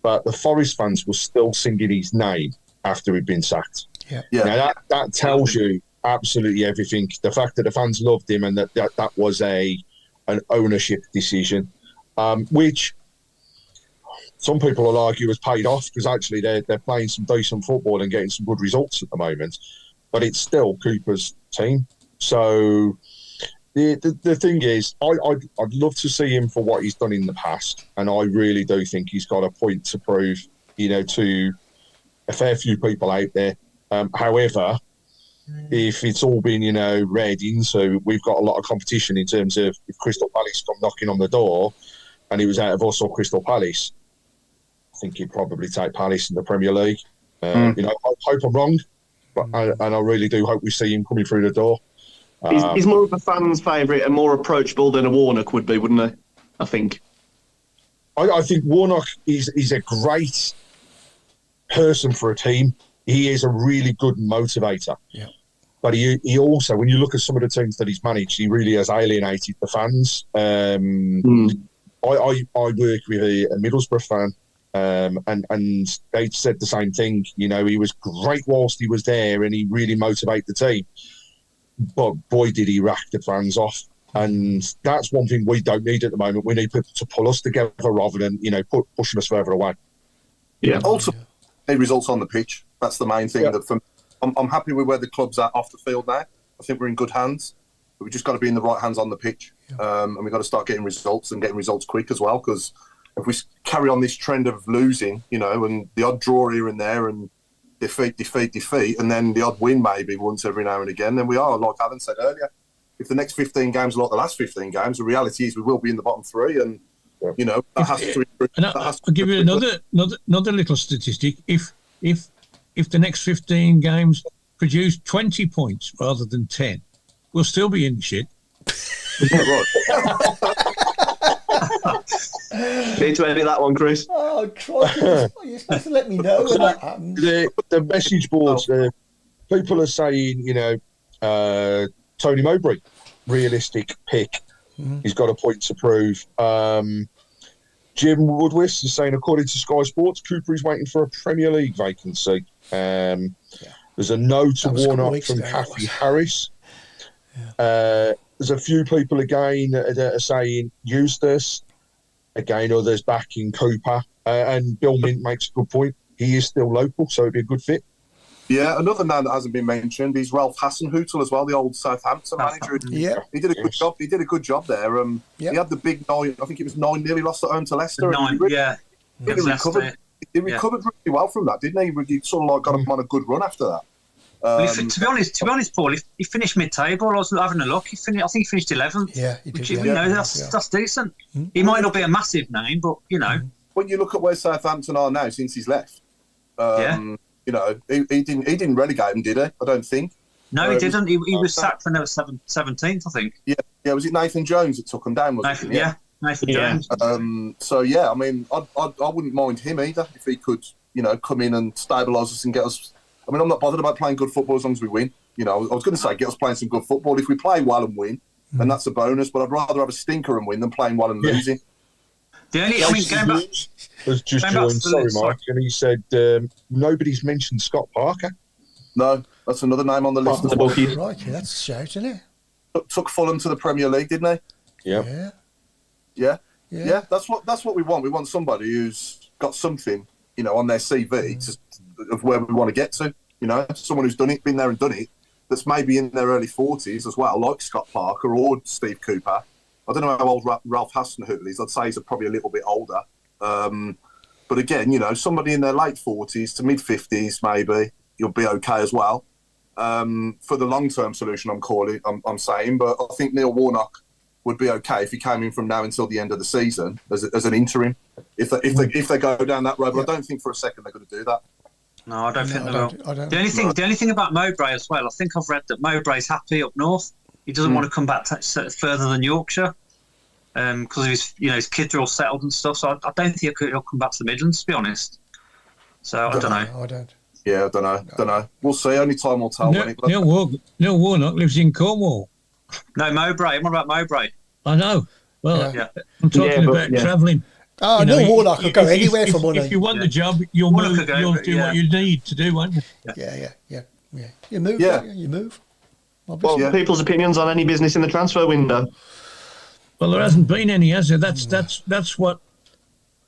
but the Forest fans were still singing his name after he'd been sacked. Yeah. Now that tells you absolutely everything. The fact that the fans loved him and that was an ownership decision, which some people will argue has paid off because actually they're playing some decent football and getting some good results at the moment. But it's still Cooper's team. So the thing is, I'd love to see him for what he's done in the past, and I really do think he's got a point to prove, you know, to a fair few people out there. However, if it's all been, you know, read into, we've got a lot of competition in terms of if Crystal Palace come knocking on the door and it was out of us or Crystal Palace, I think he'd probably take Palace in the Premier League. You know, I hope I'm wrong, but and I really do hope we see him coming through the door. He's more of a fan's favourite and more approachable than a Warnock would be, wouldn't he? I think. I think Warnock is a great person for a team. He is a really good motivator. Yeah. But he also, when you look at some of the teams that he's managed, he really has alienated the fans. I work with a Middlesbrough fan, and they said the same thing. You know, he was great whilst he was there, and he really motivated the team. But boy, did he rack the fans off. And that's one thing we don't need at the moment. We need people to pull us together rather than, you know, pushing us further away. Yeah. ultimately, results on the pitch. That's the main thing. Yeah. I'm happy with where the club's at off the field now. I think we're in good hands. But we've just got to be in the right hands on the pitch. And we've got to start getting results and getting results quick as well. Because if we carry on this trend of losing, you know, and the odd draw here and there and defeat, and then the odd win maybe once every now and again, then we are, like Alan said earlier, if the next 15 games are like the last 15 games, the reality is we will be in the bottom three. And, you know, that has to improve. And I'll give you another little statistic. If the next 15 games produce 20 points rather than 10, we'll still be in shit. Right. Need to edit that one, Chris. Oh, crikey. You're supposed to let me know when that happens. The message boards, people are saying, you know, Tony Mowbray. realistic pick. He's got a point to prove. Jim Woodwist is saying, according to Sky Sports, Cooper is waiting for a Premier League vacancy. There's a no to Warnock from Kathy Harris. There's a few people again that are saying Eustace. Again, others backing Cooper. And Bill Mint makes a good point. He is still local, so it'd be a good fit. Yeah, another name that hasn't been mentioned is Ralph Hasenhüttl as well, the old Southampton manager. He did a good job. He did a good job there. He had the big 9. I think it was 9 nearly lost at home to Leicester. 9, He recovered. He recovered really well from that, didn't he? He sort of like got him on a good run after that. To be honest, Paul, he finished mid-table. I was having a look. I think he finished 11th. Yeah, he did. That's decent. He might not be a massive name, but when you look at where Southampton are now since he's left, he didn't relegate him, did he? I don't think. No, he didn't. He was sacked when they were 17th, I think. Yeah. Was it Nathan Jones that took him down? Nathan Jones. So yeah, I mean, I wouldn't mind him either if he could, come in and stabilise us and get us. I mean, I'm not bothered about playing good football as long as we win. I was going to say get us playing some good football. If we play well and win, then that's a bonus. But I'd rather have a stinker and win than playing well and losing. Going back. Has just joined. Sorry, Mike. And he said nobody's mentioned Scott Parker. No, that's another name on the list. Right, that's a shout, isn't it? Took Fulham to the Premier League, didn't he? Yeah. That's what we want. We want somebody who's got something, on their CV of where we want to get to. Someone who's done it, been there and done it. That's maybe in their early 40s as well, like Scott Parker or Steve Cooper. I don't know how old Ralph Hasenhüttl is. I'd say he's probably a little bit older. But again, somebody in their late 40s to mid 50s, maybe you'll be okay as well. For the long-term solution, I'm saying, but I think Neil Warnock would be okay if he came in from now until the end of the season as an interim. If they go down that road, but I don't think for a second they're going to do that. No, I don't think they will. The only thing about Mowbray as well, I think I've read that Mowbray's happy up north. He doesn't want to come back further than Yorkshire because his kids are all settled and stuff. So I don't think he'll come back to the Midlands, to be honest. So I don't know. I don't. Yeah, I don't know. We'll see. Only time will tell. Neil Warnock lives in Cornwall. No, Mowbray. What about Mowbray? I know. Well, I'm talking about travelling. Oh, Neil Warnock will go anywhere for money. If you want the job, you'll move. You'll do what you need to do, won't you? Yeah. You move. You move. Obviously. Well, people's opinions on any business in the transfer window. Well, there hasn't been any, has there? That's what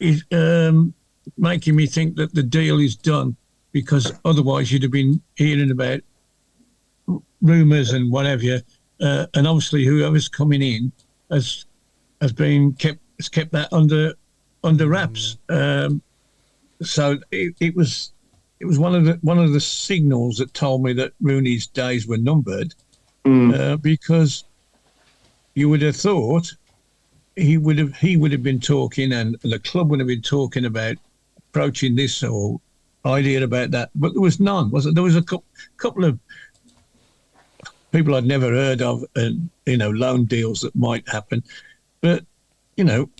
is making me think that the deal is done, because otherwise you'd have been hearing about rumours and whatever. And obviously, whoever's coming in has kept that under wraps. So it was one of the signals that told me that Rooney's days were numbered, because you would have thought he would have been talking, and the club would have been talking about approaching this or idea about that, but there was none. There was a couple of people I'd never heard of, loan deals that might happen, but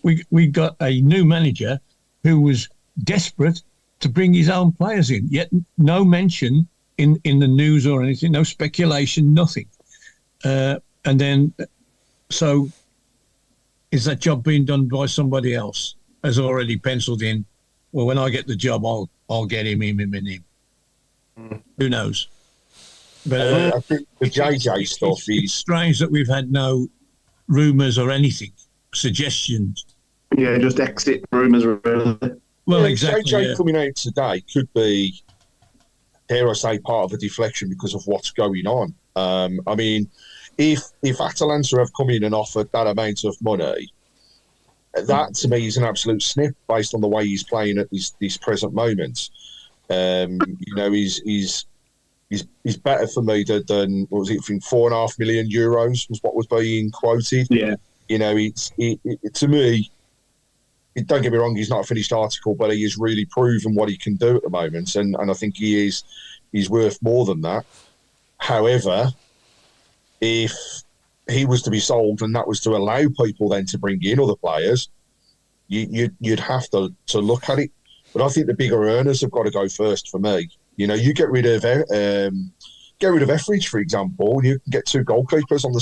we got a new manager who was desperate to bring his own players in, yet no mention in the news or anything, no speculation, nothing. And then, so is that job being done by somebody else? Has already penciled in, well, when I get the job, I'll get him. Who knows? But I think the JJ stuff is strange that we've had no rumours or anything, suggestions. Yeah, just exit rumours. Well, exactly. JJ coming out today could be, dare I say, part of a deflection because of what's going on. I mean, if Atalanta have come in and offered that amount of money, that to me is an absolute snip based on the way he's playing at this present moment. He's better for me than what was it? I think €4.5 million was what was being quoted. Yeah, to me. Don't get me wrong, he's not a finished article, but he has really proven what he can do at the moment, and I think he's worth more than that. However, if he was to be sold and that was to allow people then to bring in other players, you'd have to look at it. But I think the bigger earners have got to go first for me. You get rid of get rid of Etheridge, for example, and you can get 2 goalkeepers on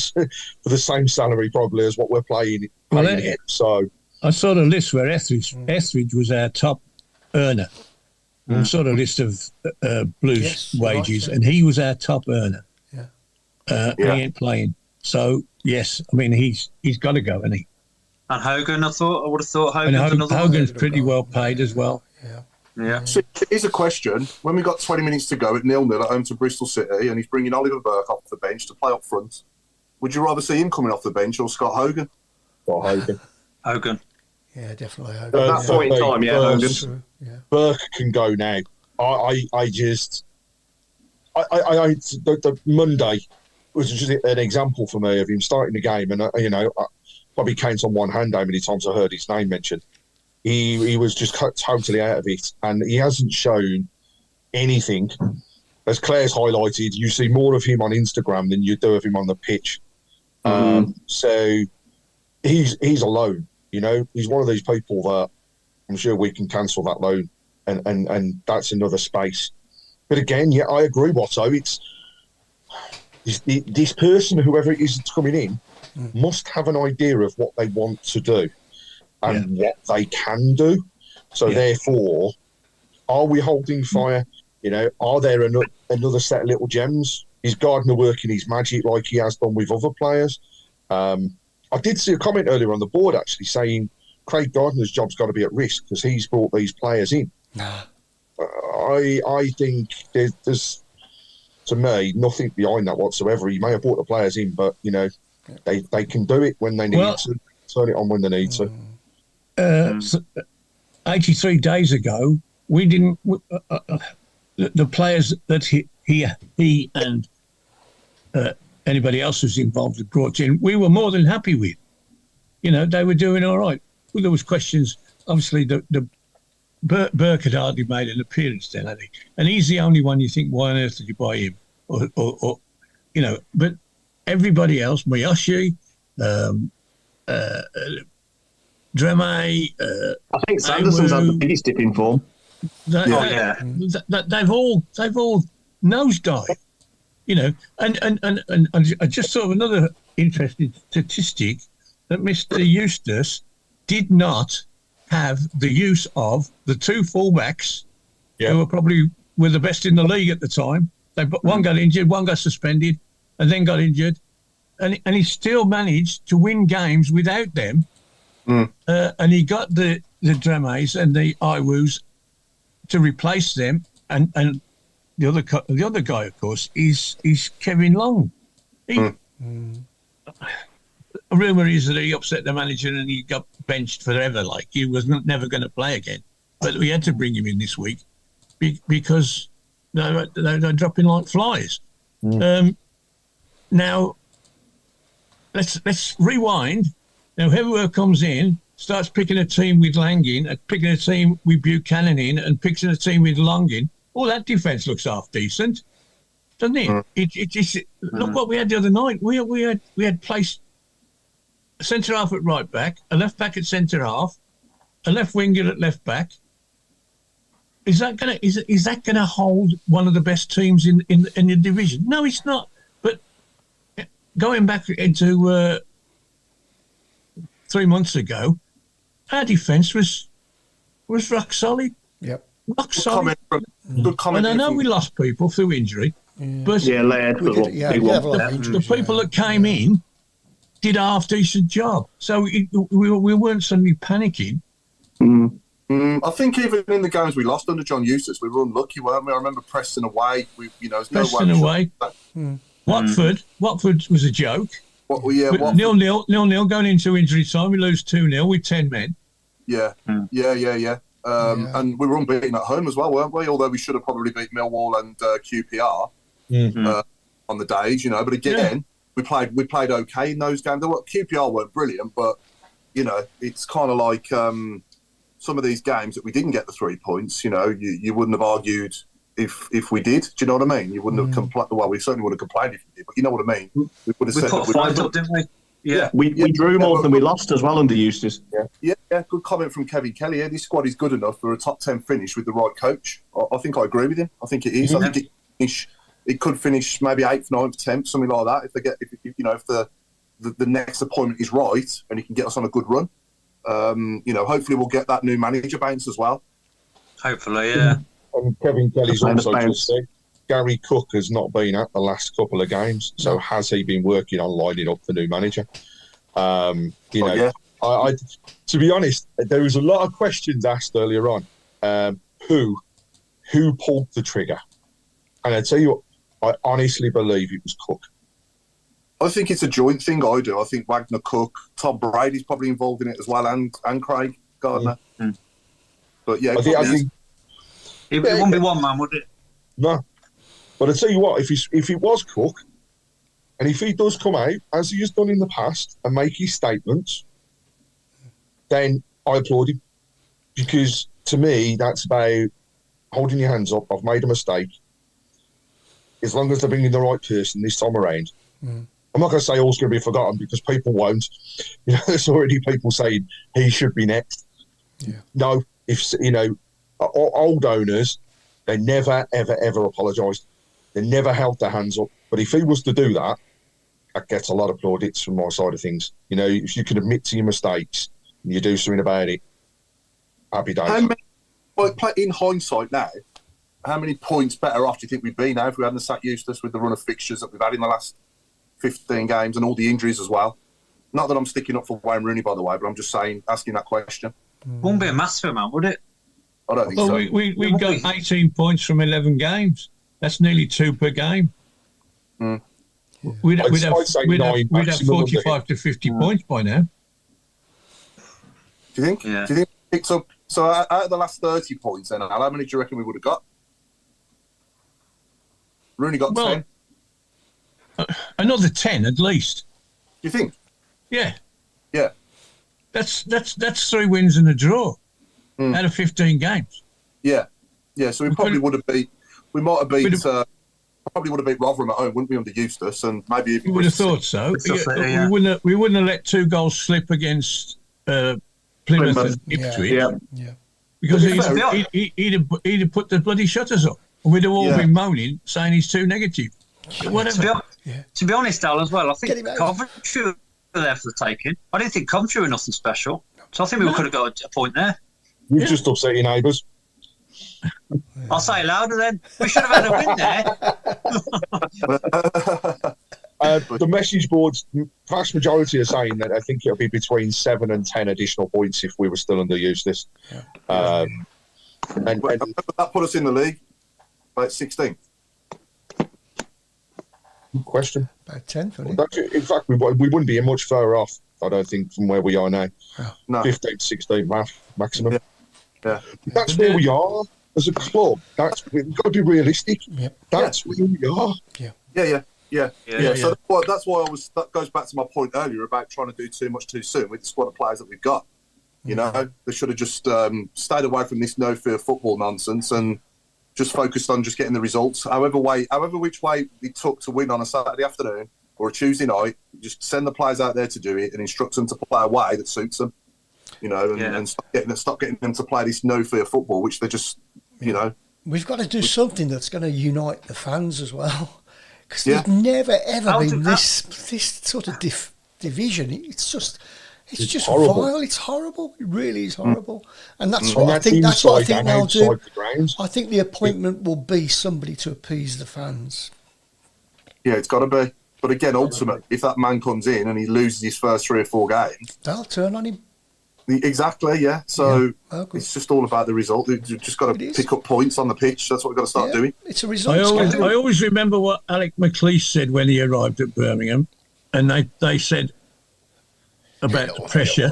for the same salary probably as what we're paying him. So I saw a list where Etheridge was our top earner. I saw a list of Blues wages, and he was our top earner. He ain't playing. So, yes, I mean, he's got to go, isn't he? And Hogan, I would have thought Hogan's another one. Hogan's pretty well paid as well. Yeah. So here's a question. When we got 20 minutes to go at 0-0 at home to Bristol City and he's bringing Oliver Burke off the bench to play up front, would you rather see him coming off the bench or Scott Hogan? Scott Hogan. Hogan. Yeah, definitely Hogan. At that point in time, Hogan. Burke can go now. The Monday was just an example for me of him starting the game, and I probably counts on one hand how many times I heard his name mentioned. He was just totally out of it, and he hasn't shown anything. As Claire's highlighted, you see more of him on Instagram than you do of him on the pitch. So he's alone. He's one of these people that I'm sure we can cancel that loan, and that's another space. But again, I agree, Watto. It's this person, whoever it is that's coming in, must have an idea of what they want to do and what they can do. So therefore, are we holding fire? Are there another set of little gems? Is Gardner working his magic like he has done with other players? I did see a comment earlier on the board actually saying Craig Gardner's job's got to be at risk because he's brought these players in. I think there's, to me, nothing behind that whatsoever. He may have brought the players in, but, they can do it when they need to, turn it on when they need to. 83 days ago, we didn't... the players that he and anybody else who's involved had brought in, we were more than happy with. They were doing all right. Well, there was questions. Obviously, Burke had hardly made an appearance then, had he? And he's the only one you think, why on earth did you buy him? Or but everybody else, Miyoshi, Dreme, I think Sanderson's had the biggest dip in form. They've all nosedived, and I just saw another interesting statistic that Mr. Eustace did not have the use of the 2 fullbacks who were the best in the league at the time. One got injured, one got suspended, and then got injured, and he still managed to win games without them. And he got the Dremes and the Iwoos to replace them, and the other guy, of course, is Kevin Long. A rumour is that he upset the manager and he got benched forever, like he was never going to play again. But we had to bring him in this week because they're dropping like flies. Now, let's rewind. Now, whoever comes in starts picking a team with Langin, picking a team with Buchanan in, and picking a team with Long in. All that defence looks half decent, doesn't it? Look what we had the other night. We had placed a centre half at right back, a left back at centre half, a left winger at left back. Is that gonna hold one of the best teams in the division? No, it's not. But going back into 3 months ago, our defence was rock solid. Yep, rock solid. Good comment. And I know we lost people through injury, but the people that came in did a half decent job. So we weren't suddenly panicking. I think even in the games we lost under John Eustace, we were unlucky, weren't we? I remember Preston away. Preston away. Watford was a joke. Watford. 0-0 going into injury time. We lose 2-0 with 10 men. Yeah. And we were unbeaten at home as well, weren't we? Although we should have probably beat Millwall and QPR on the days, But again, we played okay in those games. QPR weren't brilliant, but it's kind of like some of these games that we didn't get the 3 points. You wouldn't have argued if we did. Do you know what I mean? You wouldn't have complained. Well, we certainly would have complained if we did, but you know what I mean. We would have said put 5 up, didn't we? Yeah, we drew more than we lost as well under Eustace. Yeah. Good comment from Kevin Kelly. This squad is good enough for a top 10 finish with the right coach. I think I agree with him. I think it is. I think it could finish maybe 8th, 9th, 10th, something like that. If the next appointment is right and he can get us on a good run. Hopefully we'll get that new manager bounce as well. Hopefully, yeah. And Kevin Kelly's also bounce. just said Gary Cook has not been at the last couple of games, so has he been working on lining up the new manager? To be honest, there was a lot of questions asked earlier on. Who pulled the trigger? And I tell you what, I honestly believe it was Cook. I think it's a joint thing. I do. I think Wagner, Cook, Tom Brady's probably involved in it as well, and Craig Gardner. Mm. But yeah, I think it wouldn't be one man, would it? no. But I tell you what, if it was Cook, and if he does come out as he has done in the past and make his statements, then I applaud him, because to me that's about holding your hands up. I've made a mistake. As long as they're bringing the right person this time around, I'm not going to say all's going to be forgotten, because people won't. There's already people saying he should be next. Yeah. No, old owners, they never, ever, ever apologised. They never held their hands up. But if he was to do that, that gets a lot of plaudits from my side of things. If you can admit to your mistakes and you do something about it, happy days. In hindsight now, how many points better off do you think we'd be now if we hadn't sat Eustace with the run of fixtures that we've had in the last 15 games and all the injuries as well? Not that I'm sticking up for Wayne Rooney, by the way, but I'm just asking that question. Wouldn't be a massive amount, would it? I don't think Well, so. we got 18 points from 11 games. That's nearly 2 per game. Mm. We'd have I'd say 45 to 50 points by now. Do you think? Yeah. Do you think it picks up? So out of the last 30 points, then how many do you reckon we would have got? Rooney got 10. Another 10 at least. Do you think? Yeah. Yeah. That's 3 wins and a draw out of 15 games. Yeah. Yeah. So we probably would have beat. We might have beat. Probably would have beat Rotherham at home, wouldn't we, under Eustace? And maybe if we would have thought so. Yeah. We wouldn't have let 2 goals slip against Plymouth and Ipswich. Yeah. Because he'd have put the bloody shutters up. And we'd have all been moaning, saying he's too negative. Whatever. To be honest, Al, as well, I think Get him out. Coventry were there for the taking. I didn't think Coventry were nothing special. So I think we could have got a point there. You've just upset your neighbours. I'll say it louder then. We should have had a win there. The message boards, vast majority are saying that I think it'll be between 7 and 10 additional points if we were still under Eustace. And that put us in the league, about 16. good question. About 10, wouldn't it? In fact, we wouldn't be much further off, I don't think, from where we are now. No. 15, 16 maximum. Yeah. That's where we are as a club. We've got to be realistic. Yep. That's where we are. Yeah. So that's why that goes back to my point earlier about trying to do too much too soon with the squad of players that we've got. They should have just stayed away from this no fear football nonsense and just focused on just getting the results. However which way it took to win on a Saturday afternoon or a Tuesday night, just send the players out there to do it and instruct them to play a way that suits them. And stop getting them to play this no fear football, which they're just, We've got to do something that's going to unite the fans as well, because there's never ever been this sort of division. It's just horrible. vile. It's horrible. It really is horrible. And that's what I think. That's what I think they'll do. I think the appointment will be somebody to appease the fans. Yeah, it's got to be. But again, ultimately, if that man comes in and he loses his first 3 or 4 games, They'll turn on him. Exactly, yeah. So Okay. it's just all about the result. You've just got to pick up points on the pitch. That's what we've got to start doing. It's a result. I always remember what Alec McLeish said when he arrived at Birmingham, and they said about the pressure,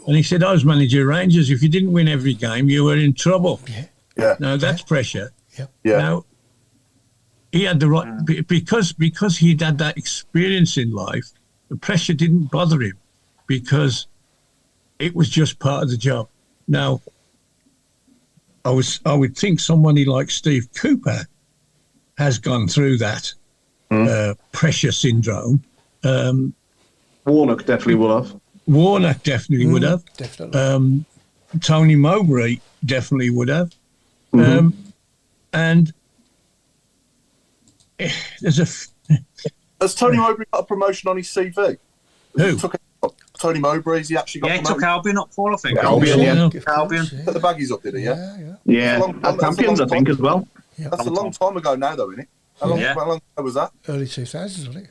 and he said, "I was manager of Rangers. If you didn't win every game, you were in trouble." Yeah. Now that's pressure. Yeah. Now he had the right because he'd had that experience in life. The pressure didn't bother him because it was just part of the job. Now, I would think somebody like Steve Cooper has gone through that pressure syndrome. Warnock definitely will have. Warnock definitely would have. Definitely. Tony Mowbray definitely would have. And there's a Has Tony Mowbray got a promotion on his CV? Who? Tony Mowbray, has he actually got Yeah, he promoted? took Albion up for, I think. Albion, yeah. Albion. Put the baggies up, did he? Yeah. Yeah, That's a long- and champions, I think, as well. That's a long time ago now, though, isn't it? How long ago was that? Early 2000s, wasn't it?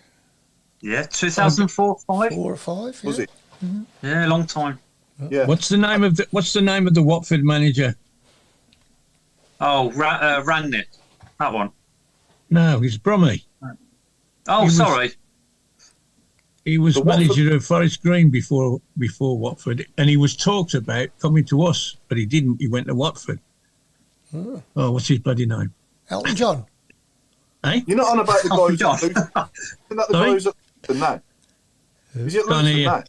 Yeah, 2004, 5. 4 or 5. Yeah. Was it? Yeah, long time. Yeah. What's the name of the Watford manager? Oh, Rangnick. That one. No, he's Brummy. Oh, sorry. He was The manager Watford- of Forest Green before Watford, and he was talked about coming to us, but he didn't. He went to Watford. Oh, what's his bloody name? Elton John. Eh? You're not on about the guy who's John. at Luton. Isn't that the Sorry? guy who's at Luton now? Is he at Can't Luton hear. now? Is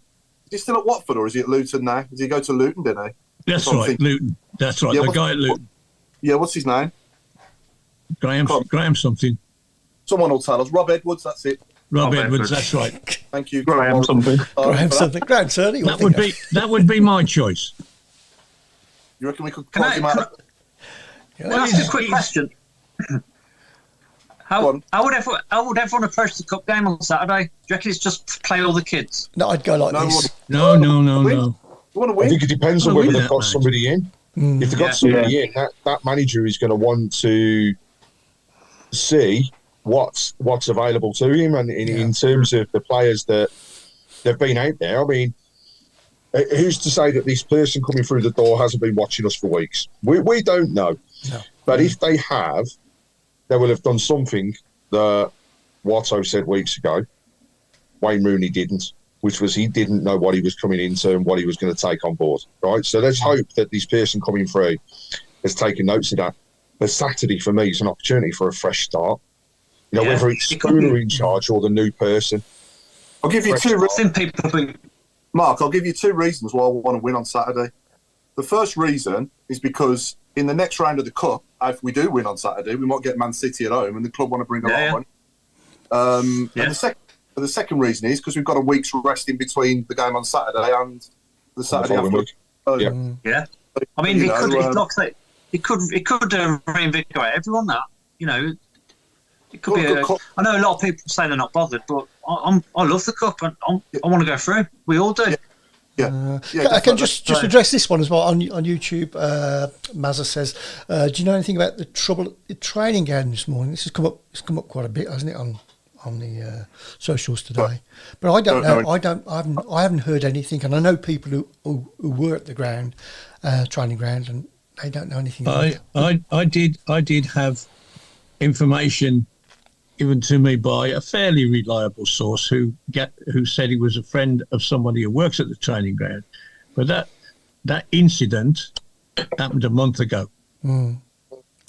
he still at Watford or is he at Luton now? Does he go to Luton, didn't he? That's what I'm right, thinking. Luton. That's right, Yeah, the what's- guy at Luton. Yeah, what's his name? Graham something. Someone will tell us. Rob Edwards, that's it. Rob Rob Edwards, Edwards. that's right. Thank you. Graham something. Graham something. Graham Turney. That would be my choice. You reckon we could Can plug him out? Can I ask a quick question? Go How on. would everyone approach the cup game on Saturday? Do you reckon it's just play all the kids? No, I'd go like No, this. No. Win. You want to I win? think it depends on Well, whether we they've got that, somebody in. If they've got somebody in, that manager is going to want to see what's available to him, and in terms of the players that they've been out there. I mean, who's to say that this person coming through the door hasn't been watching us for weeks? We don't know. No. But if they have, they will have done something that Watto said weeks ago Wayne Rooney didn't, which was he didn't know what he was coming into and what he was going to take on board, right? So let's hope that this person coming through has taken notes of that. But Saturday, for me, is an opportunity for a fresh start. You know, whether it's it could be. Spooner in charge or the new person. I'll give you two. I think people think, Mark, I'll give you two reasons why I want to win on Saturday. The first reason is because in the next round of the Cup, if we do win on Saturday, we might get Man City at home and the club want to bring a lot of money. And the second reason is because we've got a week's rest in between the game on Saturday and the Saturday following after. week. yeah. I mean, You it know, could reinvigorate everyone. That, you know, it could Got be. a good cup. I know a lot of people say they're not bothered, but I love the cup and I want to go through. We all do. Yeah. I can just address this one as well on YouTube. Mazza says, "Do you know anything about the trouble at the training ground this morning?" This has come up. It's come up quite a bit, hasn't it, on the socials today? But I don't know. I haven't heard anything, and I know people who were at the ground, training ground, and they don't know anything. I did have information given to me by a fairly reliable source who said he was a friend of somebody who works at the training ground, but that incident happened a month ago, and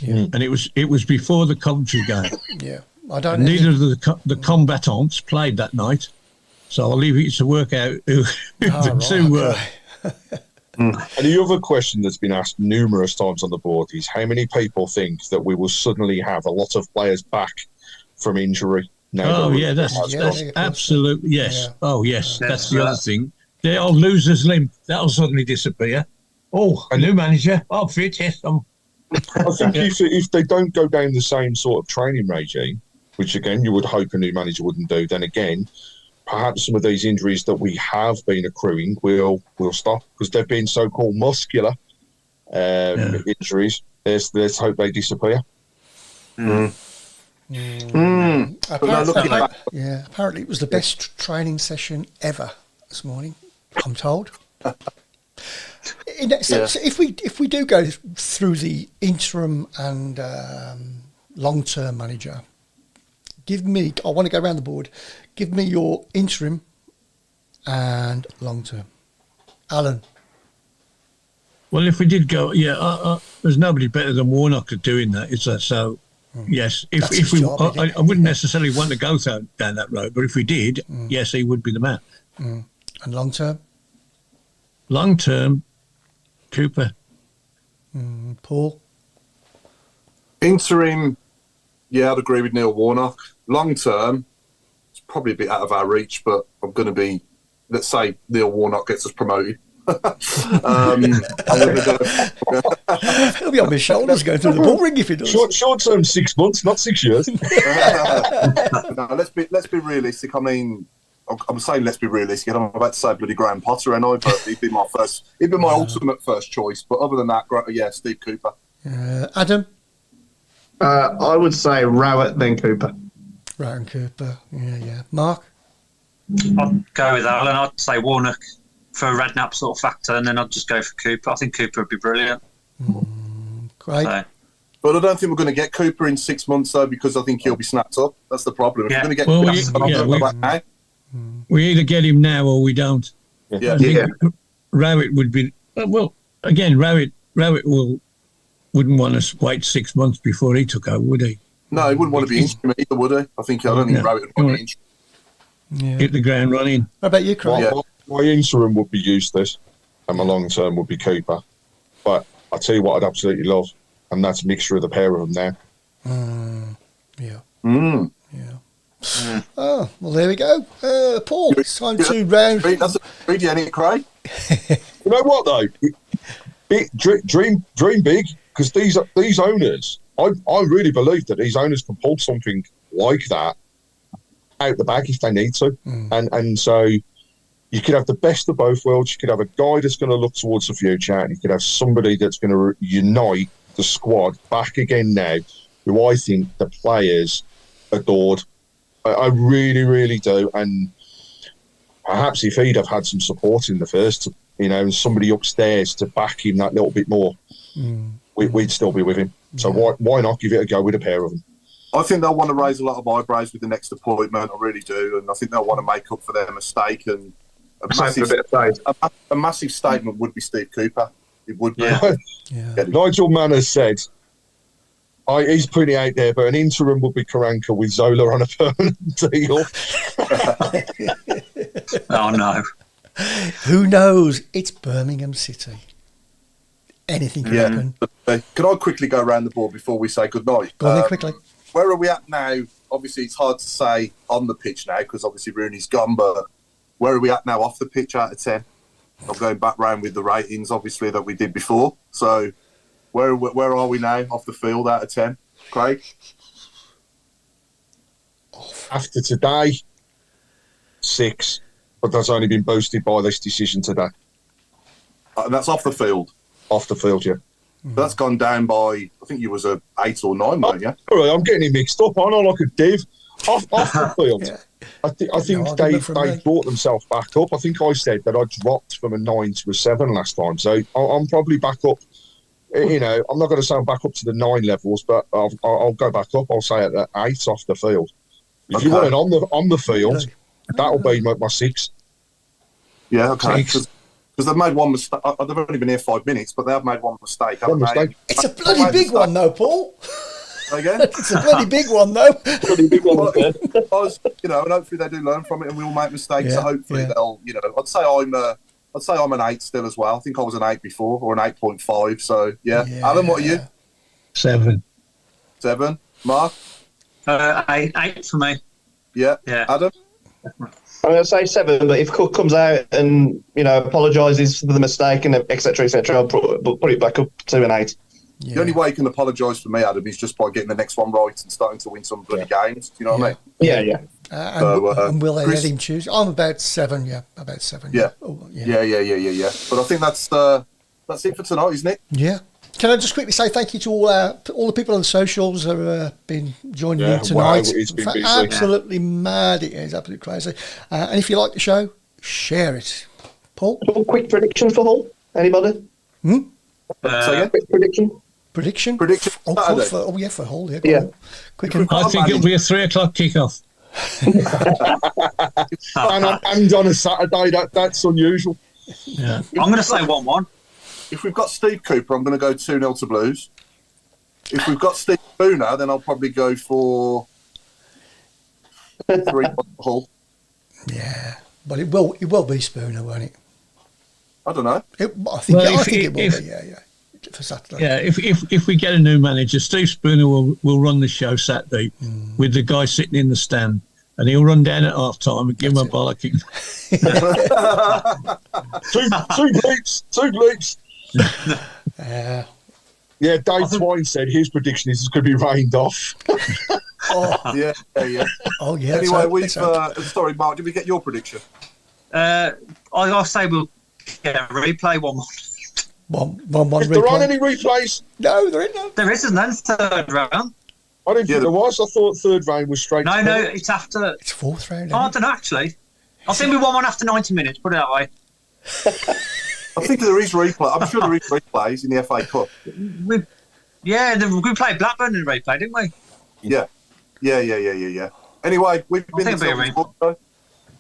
it was before the Coventry game. Yeah, I don't. And neither of the combatants played that night, so I'll leave it to work out who the two were. And the other question that's been asked numerous times on the board is how many people think that we will suddenly have a lot of players back from injury? Oh, yeah, that's absolutely, yes. Yeah. Oh, yes, that's the other thing. The old loser's limb, that'll suddenly disappear. Oh, a new manager, I'm fit, yes. I think if they don't go down the same sort of training regime, which again you would hope a new manager wouldn't do, then again, perhaps some of these injuries that we have been accruing will stop because they've been so-called muscular injuries. Let's hope they disappear. Apparently it was the best training session ever this morning, I'm told. So if we do go through the interim and long-term manager, I want to go around the board, give me your interim and long-term. Alan. Well, if we did go, there's nobody better than Warnock at doing that, is there? So, yes, if we, job, I wouldn't necessarily want to go down that road, but if we did, yes, he would be the man. And long-term? Long-term, Cooper. Paul? Interim, I'd agree with Neil Warnock. Long-term, it's probably a bit out of our reach, but I'm going to be, let's say Neil Warnock gets us promoted. I'm going to go. He'll be on my shoulders going through the ball ring if he does. Short term, 6 months, not 6 years. No, let's be realistic. I mean, I'm saying let's be realistic. I'm about to say bloody Graham Potter, and but he'd be my ultimate first choice. But other than that, yeah, Steve Cooper. Adam? I would say Rowett, then Cooper. Rowett and Cooper. Yeah. Mark? I'd go with Alan. I'd say Warnock for a Redknapp sort of factor, and then I'd just go for Cooper. I think Cooper would be brilliant. Great. So, But I don't think we're going to get Cooper in 6 months, though, because I think he'll be snapped up. That's the problem. If we're going to get we either get him now or we don't. Yeah. I think Rowett would be again. Rowett wouldn't want to wait 6 months before he took over, would he? No, he wouldn't want to be interim either, would he? I don't think Rowett would want to be interim. Yeah. Hit the ground running. What about you, Craig? My interim would be Eustace, and my long term would be Cooper. But I'll tell you what I'd absolutely love, and that's a mixture of the pair of them now. Yeah. Oh, well, there we go. Paul, it's time to round. That's a greedy, ain't it, Craig? You know what though? Dream big, because these owners, I really believe that these owners can pull something like that out the bag if they need to, and so you could have the best of both worlds. You could have a guy that's going to look towards the future, and you could have somebody that's going to unite the squad back again now, who I think the players adored. I really, really do. And perhaps if he'd have had some support in the first, and somebody upstairs to back him that little bit more, we'd still be with him. So why not give it a go with a pair of them? I think they'll want to raise a lot of eyebrows with the next appointment. I really do. And I think they'll want to make up for their mistake. And a massive statement would be Steve Cooper. It would be. Nigel Manners said, he's putting it out there, but an interim would be Karanka with Zola on a permanent deal. oh, no. Who knows? It's Birmingham City. Anything can happen. Can I quickly go around the board before we say goodnight? Go on then, quickly. Where are we at now? Obviously, it's hard to say on the pitch now because obviously Rooney's gone, but where are we at now off the pitch out of 10? I'm going back round with the ratings, obviously, that we did before. So where are we now off the field out of 10? Craig? After today, 6, but that's only been boosted by this decision today. And that's off the field? Off the field, yeah. That's gone down by, I think you was a 8 or 9, weren't you? All right, I'm getting it mixed up. I'm not like a div. Off the field. I think they brought themselves back up. I think I said that I dropped from a 9 to a 7 last time. So I'm probably back up. I'm not going to say I'm back up to the 9 levels, but I'll go back up. I'll say at the 8 off the field. If you want it on the field, that'll be my 6. Yeah, okay. Because they've made one mistake. They've only been here 5 minutes, but they have made one mistake. It's a bloody big one, though, Paul. Again? It's a bloody big one, though. Bloody big one. And hopefully they do learn from it, and we all make mistakes. So hopefully they'll, I'd say I'm an 8 still as well. I think I was an 8 before, or an 8.5. So yeah. Alan, what are you? 7. 7. Mark? 8 for me. Yeah. Adam? I'm going to say 7, but if Cook comes out and apologises for the mistake and etc., I'll put it back up to an 8. The only way you can apologise for me, Adam, is just by getting the next one right and starting to win some bloody games. Do you know what I mean? Yeah. And will they let him choose? I'm about 7. Yeah, about 7. Yeah. But I think that's it for tonight, isn't it? Yeah. Can I just quickly say thank you to all the people on the socials who have been joining in tonight? Wow, it's been busy. Absolutely mad. It is absolutely crazy. And if you like the show, share it. Paul? Quick prediction for Hull? Anybody? Quick prediction? Prediction? For Hull. Yeah. Quick. I think it'll be a 3 o'clock kickoff. and on a Saturday, that's unusual. Yeah. I'm going to say 1-1. If we've got Steve Cooper, I'm going to go 2-0 to Blues. If we've got Steve Spooner, then I'll probably go for 3 Hull. Yeah, but it will be Spooner, won't it? I don't know. I think it will be. Yeah. For Saturday. Yeah, if we get a new manager, Steve Spooner will run the show Saturday with the guy sitting in the stand, and he'll run down at half time and give him a bollocking. Two bleeps. Yeah, Dave Twine said his prediction is it's going to be rained off. Yeah. Oh yeah. Anyway, sorry, Mark. Did we get your prediction? I'll say we'll get a replay one. One If there aren't any replays, No, there ain't none. There isn't then third round. I didn't think there was. I thought third round was straight. No, it's after. It's fourth round. I don't know actually. I think we won one after 90 minutes. Put it that way. I think there is replay. I'm sure there is replays in the FA Cup. We played Blackburn in replay, didn't we? Yeah. Anyway, we've been the Tilton Talk Show.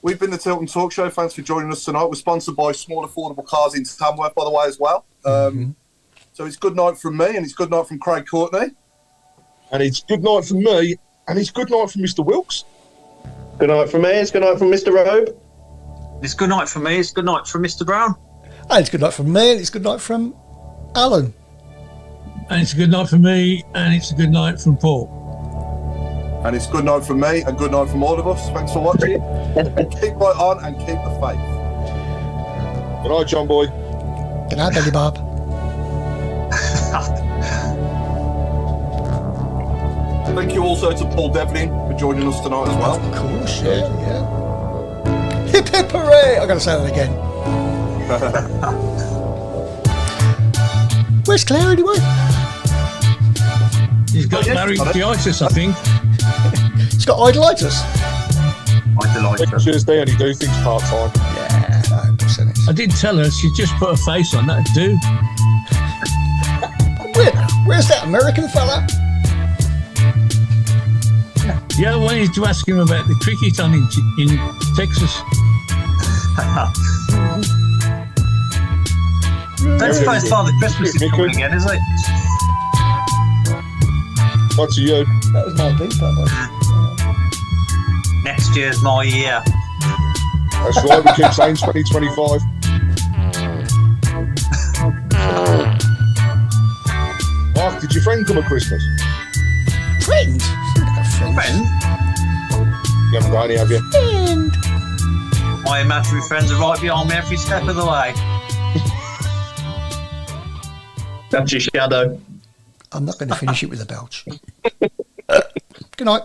We've been the Tilton Talk Show. Thanks for joining us tonight. We're sponsored by Small Affordable Cars in Tamworth, by the way, as well. So it's good night from me, and it's good night from Craig Courtney. And it's good night from me, and it's good night from Mr. Wilkes. Good night from me. It's good night from Mr. Robe. It's good night from me. It's good night from Mr. Browne. And it's good night from me, and it's good night from Alan. And it's a good night from me, and it's a good night from Paul. And it's good night from me, and good night from all of us. Thanks for watching. Keep right on and keep the faith. Good night, John Boy. Good night, Billy Bob. Thank you also to Paul Devlin for joining us tonight as well. Of course, yeah. Hip hip hooray! I gotta say that again. Where's Claire anyway? He's got laryngitis, I think. He's got idolitis. Tuesday, and he do things part time. Yeah, 100%. I did tell her she'd just put a face on that do. Where's that American fella? Yeah, I wanted to ask him about the cricket on in Texas. Don't suppose Father Christmas is coming again, is it? What's you? That was my beat, that was. Next year's my year. That's right, we keep saying 2025. Mark, did your friend come at Christmas? Friend? Friend? You haven't got any, have you? Friend. My imaginary friends are right behind me every step of the way. That's your shadow. I'm not going to finish it with a belch. Good night.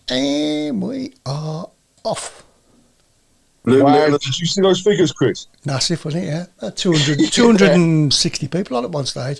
And we are off. Wow, did you see those figures, Chris? Massive, wasn't it? Yeah. 260 people on at one stage.